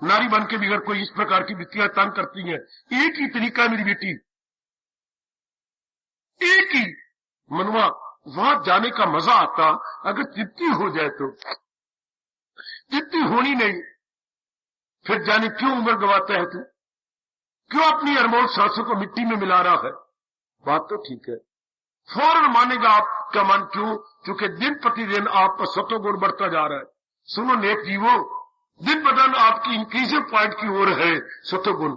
नारी बन के भी अगर कोई इस प्रकार की वित्तियां तंग करती हैं, एक ही तरीका है मेरी बेटी, एक ही। मनुआ वहां जाने का मजा आता अगर तृप्ति हो जाए तो। तृप्ति होनी नहीं, फिर जाने क्यों उम्र गवाता है तू, क्यों अपनी अनमोल सांसों को मिट्टी में मिला रहा है। बात तो ठीक है, फौरन मानेगा आपका मन। क्यों? क्योंकि दिन प्रतिदिन आप पर सत्वगुण बढ़ता जा रहा है। सुनो नेक जीवो, दिन बदन आपकी इंक्रीजिंग पॉइंट की ओर है सत्वगुण।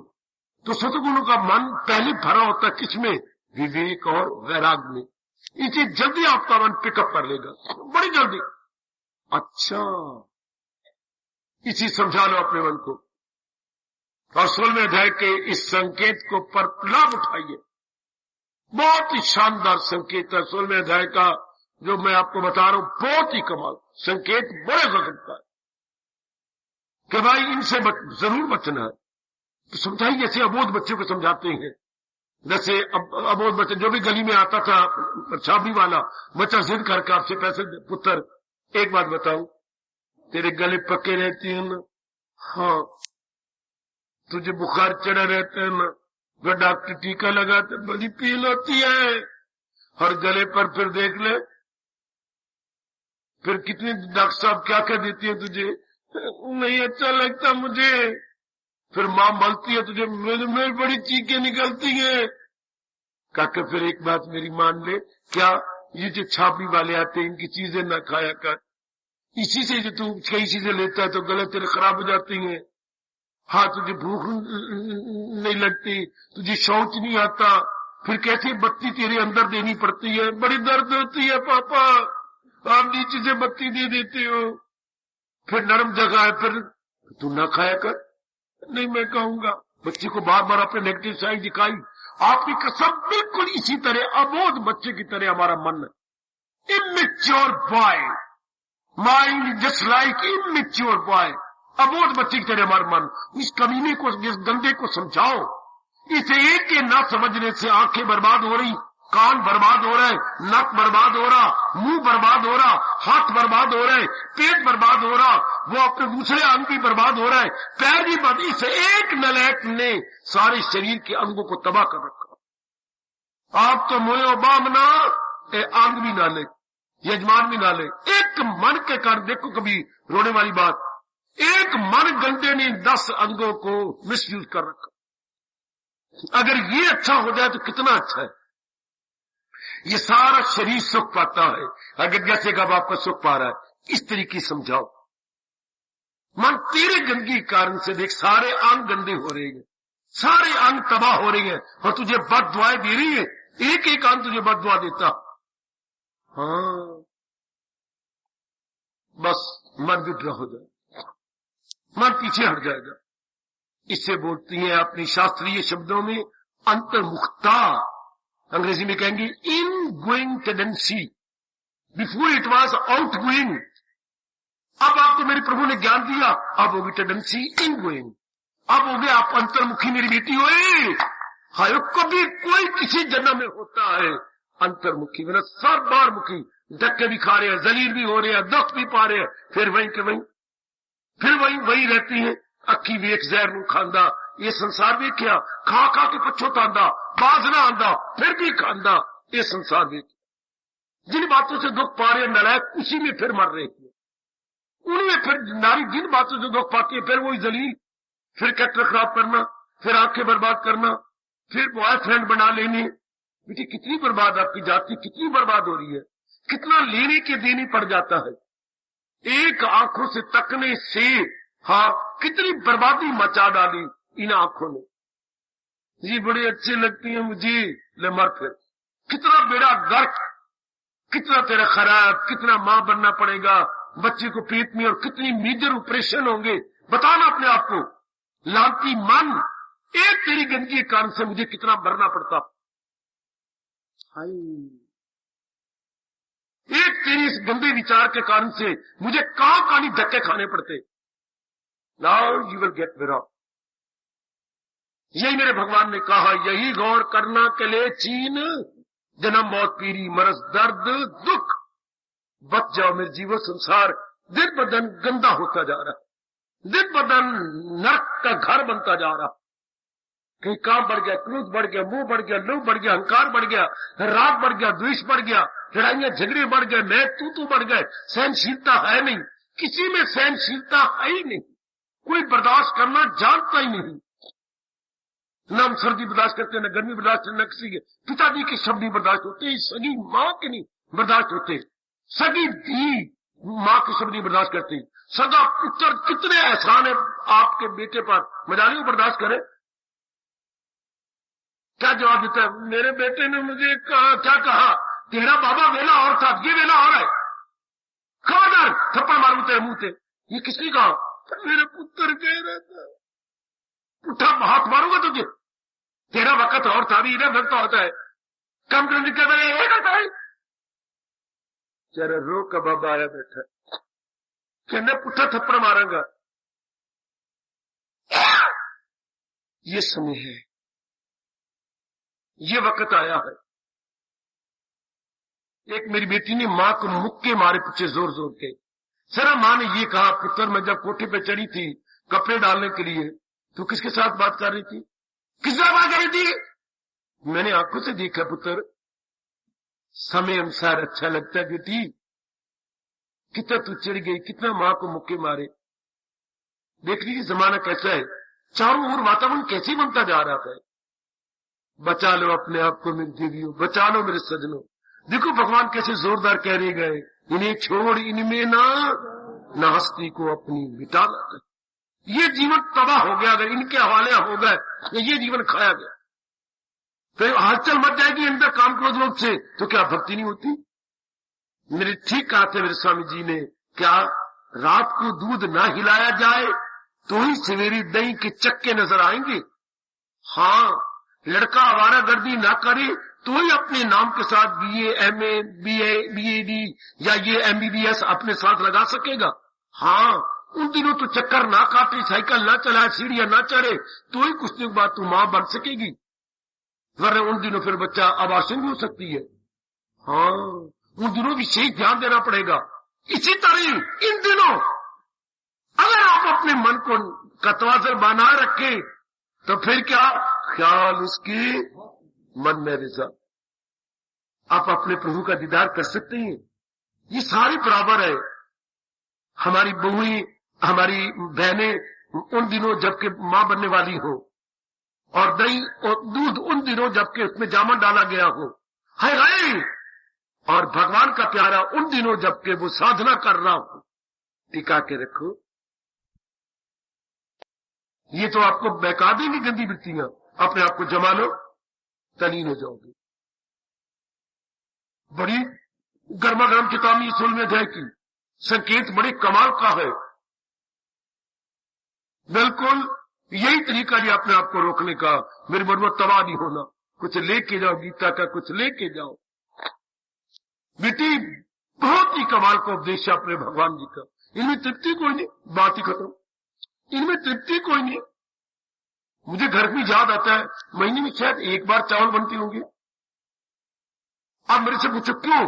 तो सत्वगुणों का मन पहले भरा होता है किसमें? विवेक और वैराग्य में। इसे जल्दी आपका मन पिकअप कर लेगा, बड़ी जल्दी। अच्छा, इसी समझा लो अपने मन को। और 16वें अध्याय के इस संकेत को पर लाभ उठाइए। बहुत ही शानदार संकेत है 16वें अध्याय का जो मैं आपको बता रहा हूं, बहुत ही कमाल संकेत, बड़े गजब का है कि भाई इनसे जरूर बचना है। तो समझाइए, जैसे अबोध बच्चे को समझाते हैं। जैसे अबोध बच्चे जो भी गली में आता था, छाबड़ी वाला बच्चा जिद करके आपसे पैसे, पुत्र एक बात बताऊं, तेरे गले पक्के रहते हैं ना? हाँ। तुझे बुखार चढ़ा रहता है ना? वो डॉक्टर टीका लगाते, बड़ी पील होती है। और गले पर फिर देख ले, फिर कितनी डॉक्टर साहब क्या क्या देती है तुझे, नहीं अच्छा लगता मुझे। फिर मां बोलती है तुझे, मेरी बड़ी चीखें निकलती हैं। काका फिर एक बात मेरी मान ले, क्या ये जो छापी वाले आते हैं इनकी चीजें ना खाया कर, इसी से जो तू कई चीजें लेता है तो गले तेरे खराब हो जाती हैं। हाँ, तुझे भूख नहीं लगती, तुझे शौच नहीं आता, फिर कैसे बत्ती तेरे अंदर देनी पड़ती है, बड़ी दर्द होती है पापा, आप नीचे से बत्ती दे देते हो। फिर नरम जगह है, फिर तू ना खाया कर। नहीं मैं कहूंगा। बच्चे को बार बार अपने नेगेटिव साइड दिखाई। आपकी कसम, बिल्कुल इसी तरह अबोध बच्चे की तरह हमारा मन है। Immature boy mind, just like immature boy, अबोध बच्चे की तरह हमारा मन। इस कमीने को, इस गंदे को समझाओ। इसे एक के ना समझने से आंखें बर्बाद हो रही, कान बर्बाद हो रहे, नक बर्बाद हो रहा, मुंह बर्बाद हो रहा, हाथ बर्बाद हो रहे, पेट बर्बाद हो रहा, वो अपने दूसरे अंग भी बर्बाद हो रहे, पैर भी बर्बाद। इसे एक नलैक ने सारे शरीर के अंगों को तबाह कर रखा। आप तो मोयो बामना अंग भी ना ले, यजमान भी ना ले। एक मन के कारण देखो, कभी रोने वाली बात, एक मन गंदे ने 10 अंगों को मिसयूज कर रखा। अगर ये अच्छा हो जाए तो कितना अच्छा है। ये सारा शरीर सुख पाता है, अगर जैसे का बाप का सुख पा रहा है। इस तरीके समझाओ। मन तेरे गंदगी कारण से देख, सारे अंग गंदे हो रहे हैं, सारे अंग तबाह हो रहे हैं, और तुझे बद दुआएं दे रही है। एक एक अंग तुझे बद दुआ देता। हाँ, बस मन विद्रोह हो जाए। मन पीछे हट जाएगा। इससे बोलती है अपनी शास्त्रीय शब्दों में अंतर्मुखता, अंग्रेजी में कहेंगे in going tendency, before it was out going. अब आपको मेरे प्रभु ने ज्ञान दिया, अब होगी टेंडेंसी इन गोइंग, अब हो गया आप अंतर्मुखी मेरी बेटी होए। हाय कभी कोई किसी जन्म में होता है अंतर्मुखी, मेरा सब बार मुखी, धक्के भी खा रहे हैं, जलील भी हो रहे हैं, दुख भी पा रहे हैं, फिर वहीं के वहीं, फिर वही रहती है। अखी वेख जहर नू खांदा, ये संसार वेख्या, खा खा के पछोतांदा, बाज ना आंदा, फिर भी खांदा, ये संसार वेख। जिन बातों से दुख पा रहे हैं नलायक, उसी में फिर मर रहे हैं। उनमें फिर नारी जिन बातों से दुख पाती है, फिर वही जलील, फिर कैरेक्टर खराब करना, फिर आंखें बर्बाद करना, फिर बॉयफ्रेंड बना लेने। बेटी कितनी बर्बाद आपकी जाति कितनी बर्बाद हो रही है, कितना लेने के देने पड़ जाता है। एक आंखों से तकने से हाँ कितनी बर्बादी मचा डाली इन आंखों ने। ये बड़ी अच्छी लगती है मुझे, ले मर फिर। कितना बेड़ा गर्क, कितना तेरा खराब, कितना मां बनना पड़ेगा बच्चे को पेट में, और कितनी मेजर ऑपरेशन होंगे, बताना अपने आप को। लांती मन, एक तेरी गंदगी के कारण से मुझे कितना मरना पड़ता, एक तेरी इस गंदे विचार के कारण से मुझे कहां कहानी धक्के खाने पड़ते। नाउ यू विल गेट मेरा, यही मेरे भगवान ने कहा, यही गौर करना के लिए चीन, जन्म मौत पीरी मरस दर्द दुख, बच जाओ मेरे जीवो संसार दिन ब दिन गंदा होता जा रहा, दिन ब दिन नरक का घर बनता जा रहा। कहीं काम बढ़ गया, क्रोध बढ़ गया, मुंह बढ़ गया, लोभ बढ़ गया, अहंकार बढ़ गया, राग बढ़ गया, द्वेष बढ़ गया, लड़ाइयां झगड़े बढ़ गए, मैं तू बढ़ गए, सहनशीलता है नहीं, किसी में सहनशीलता है ही नहीं, कोई बर्दाश्त करना जानता ही नहीं। न हम सर्दी बर्दाश्त करते, न गर्मी बर्दाश्त, न किसी के पिताजी के शब्द नहीं बर्दाश्त होते, सगी मां के नहीं बर्दाश्त होते, सगी दी मां के शब्द नहीं बर्दाश्त करती, सदा पुत्र कितने एहसान है आपके बेटे पर, मजा नहीं बर्दाश्त करे। क्या जवाब देता है, मेरे बेटे ने मुझे कहा, क्या कहा, तेरा बाबा वेला और था, ये वेला और है, खबरदार थप्पड़ मारू तेरे मुंह से। ये किसने कहा, मेरे पुत्र कह रहा था, उठा हाथ मारूंगा तुझे, तेरा वक्त और था, भी इधर भरता होता है, कम करने का ये करता है। तेरा रो का बाबा आया बैठा, कहने पुट्ठा थप्पड़ मारूंगा। ये समय है, ये वक्त आया है। एक मेरी बेटी ने मां को मुक्के मारे पीछे जोर जोर के। सरा मां ने ये कहा, पुत्र मैं जब कोठे पे चढ़ी थी कपड़े डालने के लिए, तो किसके साथ बात कर रही थी, किससे बात कर रही थी? मैंने आंखों से देखा पुत्र, समय अनुसार अच्छा लगता है बेटी, कितना तू चिढ़ गई, कितना मां को मुक्के मारे। देख लीजिए जमाना कैसा है, चारों ओर वातावरण कैसे बनता जा रहा है। बचा लो अपने आप को मेरी देवियों, बचा लो मेरे सजनों। देखो भगवान कैसे जोरदार कह रहे गए, इन्हें छोड़ इनमें ना हस्ती को अपनी मिटा कर। ये जीवन तबाह हो गया, अगर इनके हवाले हो गए, ये जीवन खाया गया, तो हलचल मच जाएगी अंदर काम क्रोध लोग से, तो क्या भक्ति नहीं होती? मेरे ठीक कहा थे मेरे स्वामी जी ने, क्या रात को दूध ना हिलाया जाए तो ही सवेरे दही के चक्के नजर आएंगे। हाँ, लड़का आवारागर्दी ना करे तो ही अपने नाम के साथ BA, MA, BA, BAD या ये MBBS अपने साथ लगा सकेगा। हाँ, उन दिनों तो चक्कर ना काटे, साइकिल ना चलाए, सीढ़ियां ना चढ़े, तो ही कुछ दिन बाद तू मां बन सकेगी, वरना उन दिनों फिर बच्चा अबार्शन भी हो सकती है। हाँ, उन दिनों विशेष ध्यान देना पड़ेगा। इसी तरह इन दिनों अगर आप अपने मन को कतवाजर बना रखे तो फिर क्या ख्याल उसकी मन में रिजा, आप अपने प्रभु का दीदार कर सकते हैं। ये सारी बराबर है। हमारी बहुएं, हमारी बहनें उन दिनों जबकि मां बनने वाली हो, और दही और दूध उन दिनों जबकि उसमें जामन डाला गया हो, है, और भगवान का प्यारा उन दिनों जबकि वो साधना कर रहा हो। टिका के रखो, ये तो आपको बहका देंगी गंदी वृत्तियां, अपने आप को जमा लो, तलीन हो जाओगे। बड़ी गर्मा गर्म किताब 16वें अध्याय की, संकेत बड़े कमाल का है। बिल्कुल यही तरीका है अपने आप को रोकने का। मेरी मरवा तबाह नहीं होना, कुछ लेके जाओ गीता का, कुछ लेके जाओ। बेटी बहुत ही कमाल का उपदेश है अपने भगवान जी का। इनमें तृप्ति कोई नहीं, बात ही खत्म। इनमें तृप्ति कोई नहीं। मुझे घर में याद आता है, महीने में शायद एक बार चावल बनती होंगी। आप मेरे से पूछो क्यों,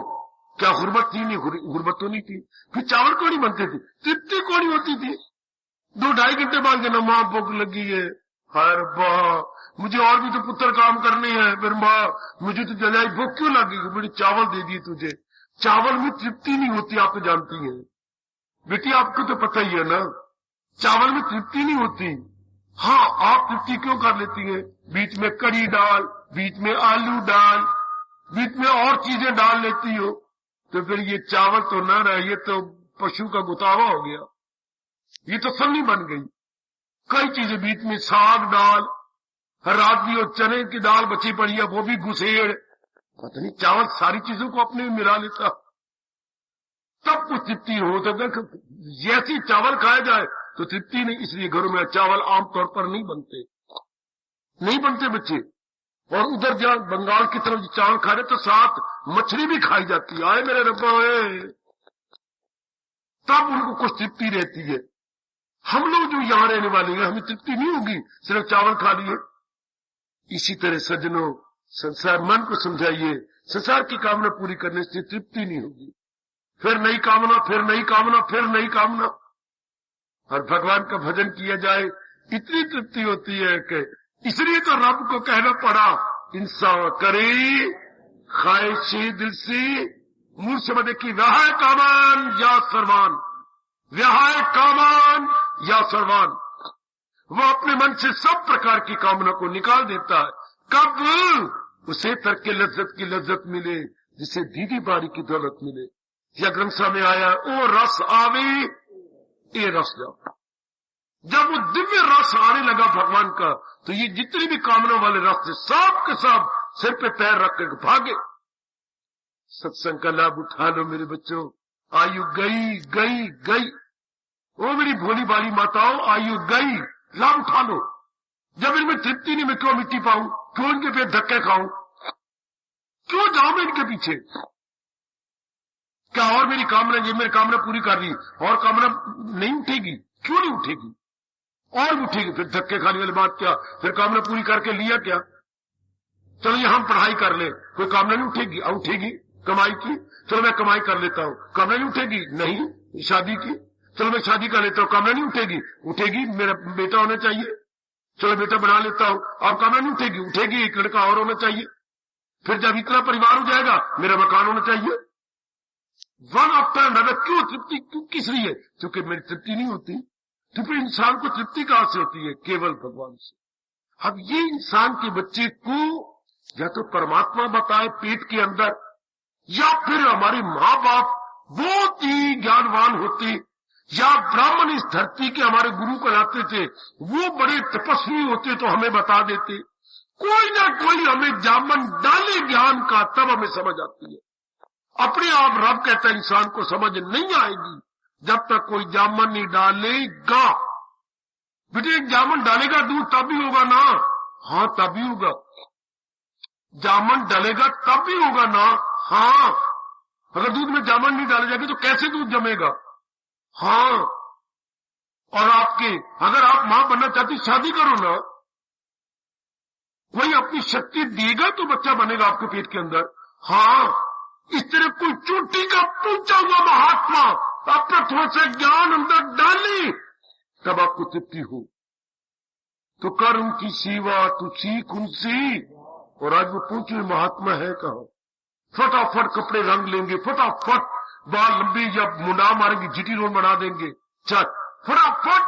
क्या गुर्बत थी? नहीं, गुर्बत तो नहीं थी। फिर चावल क्यों नहीं बनते थे? तृप्ति क्यों नहीं होती थी? 2-2.5 घंटे बाद देना, मां भूख लगी है, हाय रब्बा मुझे और भी तो पुत्र काम करने हैं, फिर मां मुझे तो जलाई भूख क्यों लगी? बड़ी चावल दे दिए तुझे। चावल में तृप्ति नहीं होती, आप तो जानती हैं बेटी, आपको तो पता ही है ना, चावल में तृप्ति नहीं होती। हाँ, आप तृप्ति क्यों कर लेती हैं? बीच में कड़ी डाल, बीच में आलू डाल, बीच में और चीजें डाल लेती हो, तो फिर ये चावल तो न रहे, ये तो पशु का गुतावा हो गया, ये तो सन्नी बन गई। कई चीजें बीच में, साग डाल, रात भी और चने की दाल बची पड़ी है, वो भी घुसेड़, पता नहीं चावल सारी चीजों को अपने में मिला लेता, तब कुछ तृप्ति हो। तो जैसी चावल खाया जाए तो तृप्ति नहीं, इसलिए घरों में चावल आमतौर पर नहीं बनते बच्चे। और उधर जहां बंगाल की तरफ चावल खा रहे तो साथ मछली भी खाई जाती है, आए मेरे रब्बा, तब उनको कुछ तृप्ति रहती है। हम लोग जो यहां रहने वाले हैं, हमें तृप्ति नहीं होगी सिर्फ चावल खा लिए। इसी तरह सज्जनों, संसार मन को समझाइए, संसार की कामना पूरी करने से तृप्ति नहीं होगी, फिर नई कामना, फिर नई कामना, फिर नई कामना। और भगवान का भजन किया जाए, इतनी तृप्ति होती है कि इसलिए तो रब को कहना पड़ा, इंसान करे ख्वाहिशे दिल से, मूल से बदे की व्याहाय कामान या सर्वान, व्याहाय कामान या सर्वान। वो अपने मन से सब प्रकार की कामना को निकाल देता है। कब? उसे तर्क के लज्जत की लज्जत मिले, जिसे दीदी बारी की दौलत मिले। या ग्रंथ में आया, ओ रस आवे ये रस जाओ। जब वो दिव्य रस आने लगा भगवान का, तो ये जितनी भी कामना वाले रस थे, सब के सब सिर पे पैर रख कर भागे। सत्संग का लाभ उठा लो मेरे बच्चों, आयु गई गई गई। ओ मेरी भोली बाली माताओं, आयु गई, लाभ उठा लो। जब इनमें तृप्ति नहीं, मैं क्यों मिट्टी पाऊं? क्यों इनके पे धक्के खाऊं? क्यों जाऊं मैं इनके पीछे? क्या और मेरी कामना, ये मेरी कामना पूरी कर रही, और कामना नहीं उठेगी? क्यों नहीं उठेगी? और उठेगी। फिर धक्के खाने वाली बात क्या? फिर कामना पूरी करके लिया क्या? चलो ये हम पढ़ाई कर ले, कोई कामना नहीं उठेगी? उठेगी कमाई की, चलो मैं कमाई कर लेता हूं, कामना नहीं उठेगी? नहीं। शादी की, चलो मैं शादी कर लेता हूं, कामना नहीं उठेगी? उठेगी। मेरा बेटा होना चाहिए, चलो बेटा बना लेता हूं, अब कामना नहीं उठेगी? उठेगी। एक लड़का और होना चाहिए। फिर जब इतना परिवार हो जाएगा, मेरा मकान होना चाहिए। One after another. क्यों तृप्ति? क्यों? किस लिए? क्योंकि मेरी तृप्ति नहीं होती। तो फिर इंसान को तृप्ति कहां से होती है? केवल भगवान से। अब ये इंसान के बच्चे को या तो परमात्मा बताए पेट के अंदर, या फिर हमारे माँ बाप बहुत ही ज्ञानवान होते, या ब्राह्मण इस धरती के हमारे गुरु कहलाते थे, वो बड़े तपस्वी होते तो हमें बता देते। कोई ना कोई हमें जामन डाले ज्ञान का, तब हमें समझ आती है। अपने आप रब कहता है इंसान को समझ नहीं आएगी जब तक कोई जामन नहीं डालेगा। बेटे जामन डालेगा दूध तब भी होगा ना? हाँ तब भी होगा। जामन डालेगा तब भी होगा ना? हाँ। अगर दूध में जामन नहीं डाले जाएगी तो कैसे दूध जमेगा? हाँ। और आपके, अगर आप मां बनना चाहती, शादी करो ना, कोई अपनी शक्ति देगा तो बच्चा बनेगा आपके पेट के अंदर। हाँ। इस तरह कोई चोटी का पूछा हुआ महात्मा अपना थोड़ा सा ज्ञान अंदर डाली, तब आपको तृप्ति हो। तो कर उनकी सेवा, तू सीख उनसे। और आज वो पूछे महात्मा है कहाँ? फटाफट कपड़े रंग लेंगे, फटाफट बाल लंबे या मुंडा मारेंगे, जीटी रोड बना देंगे, चल फटाफट।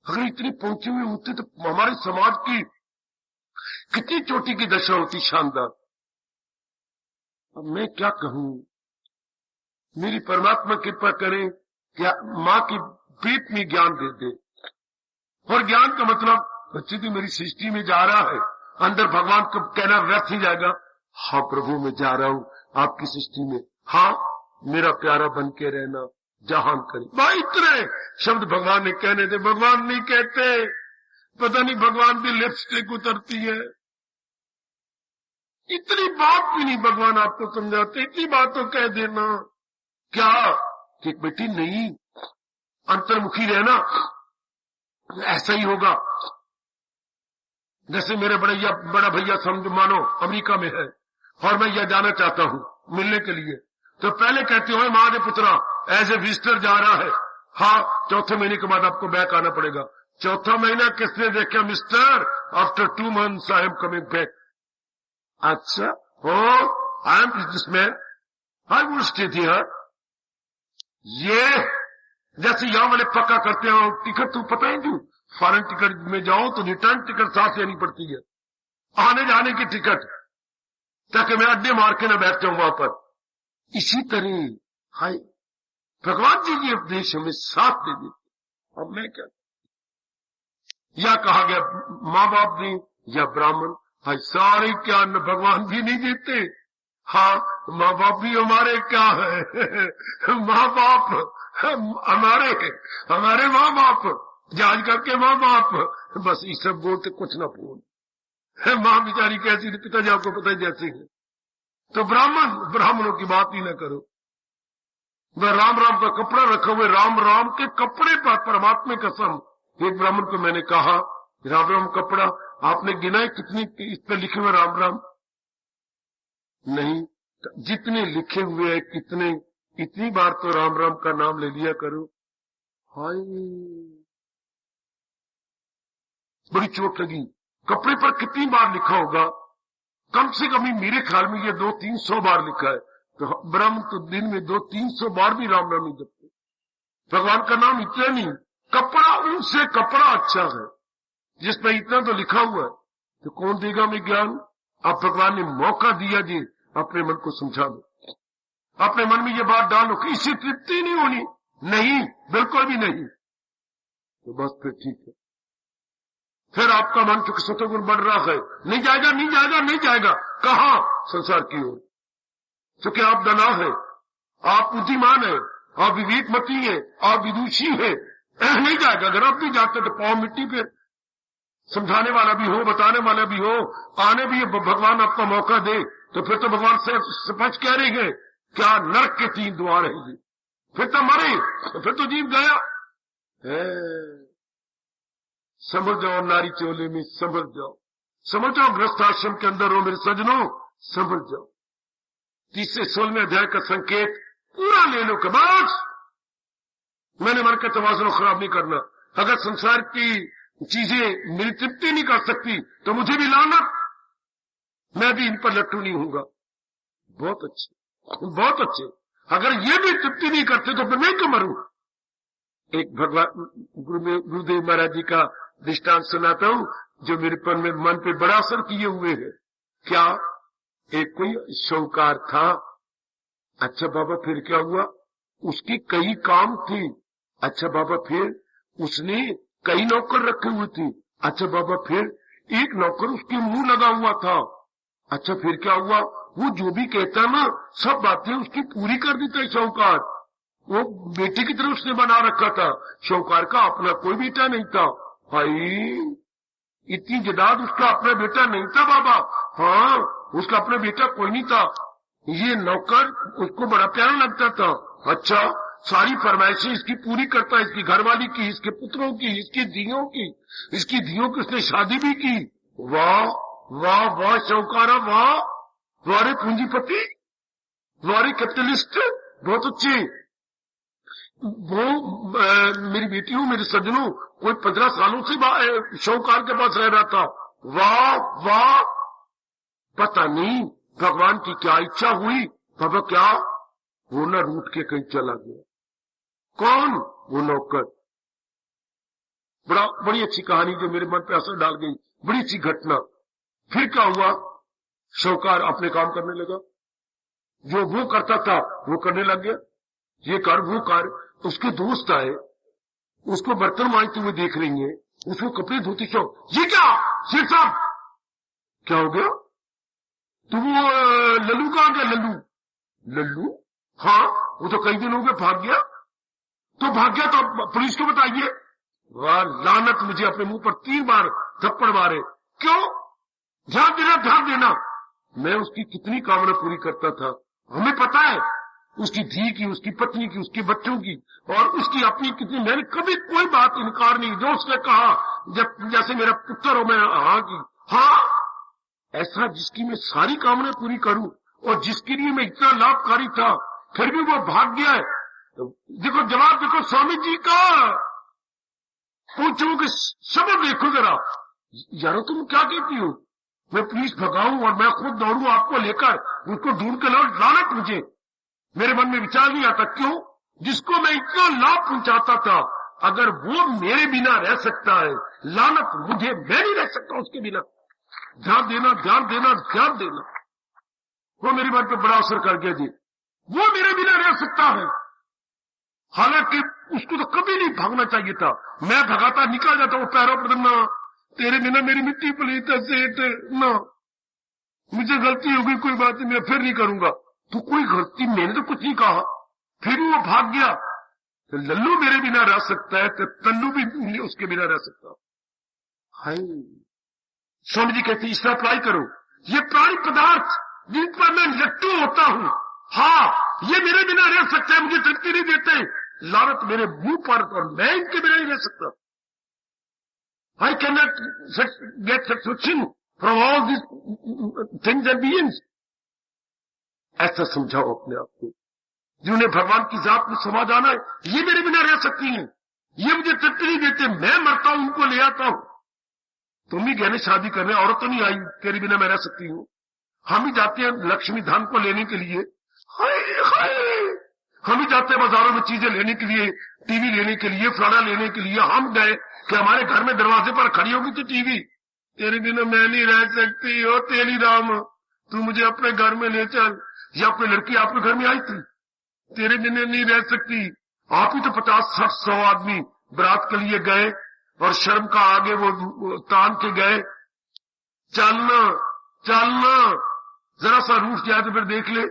अगर इतने पहुंचे हुए होते तो हमारे समाज की कितनी चोटी की दशा होती, शानदार। अब मैं क्या कहूं? मेरी परमात्मा कृपा करें कि मां की पेट में ज्ञान दे दे। और ज्ञान का मतलब बच्चे तो मेरी सृष्टि में जा रहा है, अंदर भगवान को कहना व्यर्थ ही जाएगा। हाँ प्रभु मैं जा रहा हूं आपकी सृष्टि में, हाँ मेरा प्यारा बन के रहना, जहान करी। भाई इतने शब्द भगवान ने कहने थे, भगवान नहीं कहते। पता नहीं भगवान की लिपस्टिक उतरती है। इतनी बात भी नहीं भगवान आपको समझाते, इतनी बात तो कह देना क्या कि बेटी नहीं, अंतर्मुखी रहना, ऐसा ही होगा। जैसे मेरे बड़ा भैया समझ मानो अमेरिका में है और मैं यह जाना चाहता हूं मिलने के लिए, तो पहले कहते हो मां ने पुत्रा एज ए विजिटर जा रहा है, हाँ 4 महीने के बाद आपको बैक आना पड़ेगा। 4था महीना किसने देखा? Mister after 2 months I am coming back. अच्छा हो, I am businessman, I will stay here. ये जैसे यहां वाले पक्का करते हो टिकट, तू पता ही नहीं, फॉरेन टिकट में जाओ तो रिटर्न टिकट साथ लेनी पड़ती है, आने जाने की टिकट, ताकि मैं अड्डे मार के न बैठ जाऊं वहां पर। इसी तरह हाय भगवान जी के उपदेश हमें साथ दे देते। अब मैं क्या, या कहा गया माँ बाप नहीं या ब्राह्मण, हाय सारे क्या न भगवान भी नहीं देते। हाँ माँ बाप भी हमारे क्या है माँ बाप हमारे माँ बाप, जांच करके माँ बाप, बस ये सब बोलते कुछ ना बोल। माँ बेचारी कैसी थी, पिताजी आपको पता ही जैसे है। तो ब्राह्मणों की बात ही ना करो। वह राम राम का कपड़ा रखा हुए, राम राम के कपड़े पर परमात्मा कसम। एक ब्राह्मण को मैंने कहा राम राम कपड़ा आपने गिना है कितनी इस पर लिखे हुए राम राम? नहीं, जितने लिखे हुए हैं कितने, इतनी बार तो राम राम का नाम ले लिया करो। हाय बड़ी चोट लगी। कपड़े पर कितनी बार लिखा होगा? कम से कम मेरे ख्याल में ये 200-300 बार लिखा है। तो ब्रह्म तो दिन में 200-300 बार भी राम राम नहीं जपते। भगवान का नाम इतना नहीं, कपड़ा उनसे कपड़ा अच्छा है जिसमें इतना तो लिखा हुआ है, तो कौन देगा मैं ज्ञान? अब भगवान ने मौका दिया जी अपने मन को समझा दो, अपने मन में ये बात डालो कि इससे तृप्ति नहीं होनी, नहीं बिल्कुल भी नहीं, तो बस फिर ठीक है। फिर आपका मन चूंकि सतोगुण बढ़ रहा है, नहीं जाएगा नहीं जाएगा नहीं जाएगा, कहां? संसार की ओर। चूंकि आप दना है, आप बुद्धिमान है, आप विवेकमती है, आप विदुषी है, नहीं जाएगा। अगर आप भी जाते तो पांव मिट्टी पे, समझाने वाला भी हो, बताने वाला भी हो, आने भी भगवान आपका मौका दे, तो फिर तो भगवान से स्पष्ट कह रहे हैं क्या नरक के 3 द्वार है जी, फिर तो मरे, फिर तो जीव गया। समझ जाओ नारी चोले में, समझ जाओ गृहस्थ आश्रम के अंदर हो मेरे सजनों, समझ जाओ। 30 से 16वें अध्याय का संकेत पूरा ले लो। बस मैंने मन का तवाज़ुन खराब नहीं करना। अगर संसार की चीजें मेरी तृप्ति नहीं कर सकती तो मुझे भी लाना, मैं भी इन पर लट्टू नहीं होऊंगा। बहुत अच्छे, बहुत अच्छे। अगर ये भी तृप्ति नहीं करते तो फिर मैं क्यों मरूं? एक भगवान गुरुदेव महाराज जी का दृष्टांत सुनाता हूं जो मेरे मन पे बड़ा असर किए हुए है। क्या? एक कोई शाहूकार था। अच्छा बाबा फिर क्या हुआ? उसकी कई काम थी। अच्छा बाबा फिर उसने कई नौकर रखे हुए थे। अच्छा बाबा फिर एक नौकर उसके मुंह लगा हुआ था। अच्छा फिर क्या हुआ? वो जो भी कहता ना सब बातें उसकी पूरी कर देता है शाहूकार। वो बेटे की तरह उसने बना रखा था। शाहूकार का अपना कोई बेटा नहीं था। भाई इतनी जदाद उसका अपना बेटा नहीं था बाबा। हाँ उसका अपना बेटा कोई नहीं था। ये नौकर उसको बड़ा प्यारा लगता था। अच्छा सारी फरमाइशें इसकी पूरी करता है, इसकी घरवाली की, इसके पुत्रों की, इसकी धियों की, इसकी धियों की उसने शादी भी की। वाह वाह वाह शाहूकारा वाह, वारे पूंजीपति, वारे कैपिटलिस्ट, बहुत अच्छे। वो मेरी बेटी हूं, मेरे सज्जनों, कोई 15 सालों से शाहूकार के पास रह रहा था। वाह वाह, पता नहीं भगवान की क्या इच्छा हुई। बाबा क्या? वो न रूठ के कहीं चला गया। कौन? वो नौकर। बड़ी अच्छी कहानी जो मेरे मन पे असर डाल गई, बड़ी अच्छी घटना। फिर क्या हुआ? शाहूकार अपने काम करने लगा, जो वो करता था वो करने लग गया। ये कर वो कर। उसके दोस्त आए, उसको बर्तन मांजते हुए देख रही है, उसको कपड़े धोती क्यों? ये क्या शेख साहब क्या हो गया? तो वो लल्लू कहां गया? लल्लू हाँ वो तो कई दिन हो गए भाग गया। तो भाग गया तो पुलिस को बताइए। वाह लानत, मुझे अपने मुंह पर 3 बार थप्पड़ मारे। क्यों? ध्यान देना, ध्यान देना। मैं उसकी कितनी कामना पूरी करता था, हमें पता है। उसकी धी की, उसकी पत्नी की, उसके बच्चों की, और उसकी अपनी कितनी। मैंने कभी कोई बात इनकार नहीं, जो उसने कहा, जब जैसे मेरा पुत्र हो, मैं हाँ की हाँ। ऐसा जिसकी मैं सारी कामना पूरी करूं और जिसके लिए मैं इतना लाभकारी था, फिर भी वो भाग गया है। तो देखो जवाब देखो स्वामी जी का। पूछो कि शब्द देखो जरा, यारो तुम क्या कहती हो? मैं पुलिस भगाऊं और मैं खुद दौड़ूं आपको लेकर, उसको ढूंढ के लाऊं? लानत मुझे। मेरे मन में विचार नहीं आता। क्यों? जिसको मैं इतना लाभ पहुंचाता था, अगर वो मेरे बिना रह सकता है, लानत मुझे, मैं नहीं रह सकता उसके बिना। ध्यान देना, ध्यान देना, ध्यान देना। वो मेरी बात पे बड़ा असर कर गया जी। वो मेरे बिना रह सकता है, हालांकि उसको तो कभी नहीं भागना चाहिए था। मैं भगाता, निकल जाता वो पैरों पर। ना तेरे बिना मेरी मिट्टी पलीत सेठ, ना मुझे गलती होगी, कोई बात नहीं, मैं फिर नहीं करूंगा। तो कोई गलती, मैंने तो कुछ नहीं कहा, फिर वो भाग गया। तो लल्लू मेरे बिना रह सकता है, तो तल्लू भी उसके बिना रह सकता। हाय, स्वामी जी कहते इसे अप्लाई करो। ये प्राणी पदार्थ जिन पर मैं लट्टू होता हूं, हाँ ये मेरे बिना रह सकते हैं, मुझे तृप्ति नहीं देते, लानत मेरे मुंह पर, और मैं इनके बिना नहीं रह सकता। I can not gate satisfaction from all this things and beings. ऐसा समझाओ अपने आप को, जिन्हें भगवान की जात में समा जाना है, ये मेरे बिना रह सकती हैं, ये मुझे तृप्ति नहीं देते, मैं मरता हूं उनको ले आता हूं। तुम भी गहने शादी करने, औरत तो नहीं आई तेरे बिना मैं रह सकती हूं। हम ही जाते हैं लक्ष्मी धन को लेने के लिए, हाय हाय, हम ही जाते हैं बाजारों में चीजें लेने के लिए, टीवी लेने के लिए, फलाना लेने के लिए। हम गए कि हमारे घर में दरवाजे पर खड़ी होगी तो टीवी, तेरे बिना मैं नहीं रह सकती हो तेली राम, तू मुझे अपने घर में ले चल। या कोई लड़की आपके घर में आई थी, तेरे बिना नहीं रह सकती। आप ही तो 50-60-100 आदमी बारात के लिए गए और शर्म का आगे वो तान के गए। चलना चलना, जरा सा रूठ जाए तो फिर देख ले।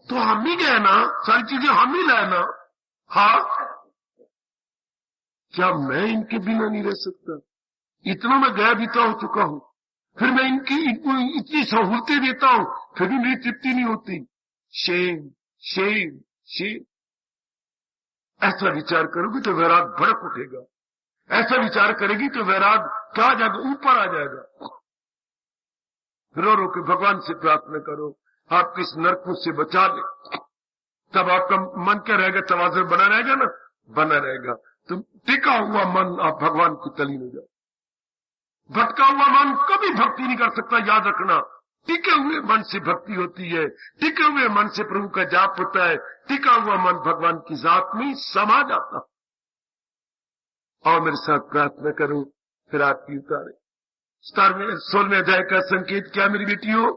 तो हम ही गए ना, सारी चीजें हम ही लाए ना। हाँ, क्या मैं इनके बिना नहीं रह सकता? इतना मैं गया बीता हो चुका हूं, फिर मैं इनको इतनी सहूलतें देता हूं, फिर भी मेरी तृप्ति नहीं होती। Shem Shem Shem. ऐसा विचार करोगे तो वैराग भड़क उठेगा। ऐसा विचार करेगी तो वैराग क्या जाएगा, ऊपर आ जाएगा। रो रो के भगवान से प्रार्थना करो, आपको इस नरकों से बचा ले। तब आपका मन क्या रहेगा? तवाज़ुन बना रहेगा ना, बना रहेगा। तो टिका हुआ मन आप भगवान की तलीन हो जाए। भटका हुआ मन कभी भक्ति नहीं कर सकता, याद रखना। टिके हुए मन से भक्ति होती है, टिके हुए मन से प्रभु का जाप होता है, टिका हुआ मन भगवान की जात में समा जाता। और मेरे साथ प्रार्थना करो, फिर आपकी उतारे। 16वें अध्याय का संकेत क्या मेरी बेटियों?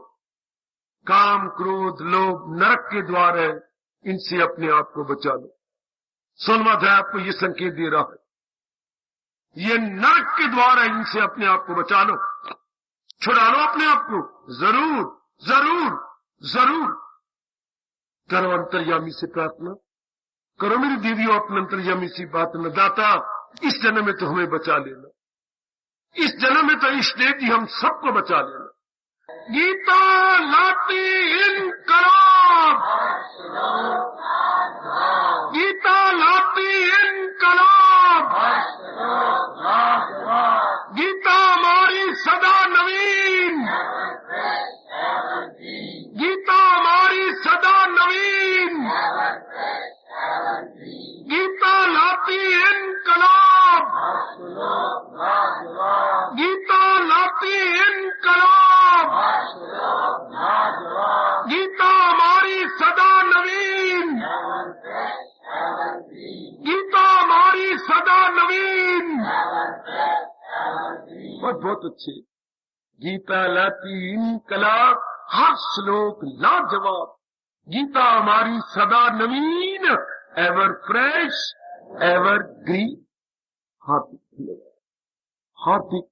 काम, क्रोध, लोभ नरक के द्वार है, इनसे अपने आप को बचा लो। 16वां अध्याय आपको ये संकेत दे रहा है, ये नरक के द्वार है, इनसे अपने आप को बचा लो, छुड़ा लो अपने आप को। जरूर जरूर जरूर करो अंतर्यामी से प्रार्थना करो। मेरी देवियों, अपने अंतर्यामी से बात न, दाता इस जन्म में तो हमें बचा लेना, इस जन्म में तो इष्टदेव जी हम सबको बचा लेना। गीता लाती इनकलाब, गीता लाती इनकलाब, गीता हमारी सदा नवीन, गीता हमारी सदा नवीन, गीता लाती इनकलाब, गीता लाती इनकलाब, गीता हमारी सदा नवीन, गीता हमारी सदा नवीन। बहुत बहुत अच्छे। गीता लाती इनकलाब, हर श्लोक लाजवाब। गीता हमारी सदा नवीन, एवर फ्रेश, एवर ग्रीन। हार्दिक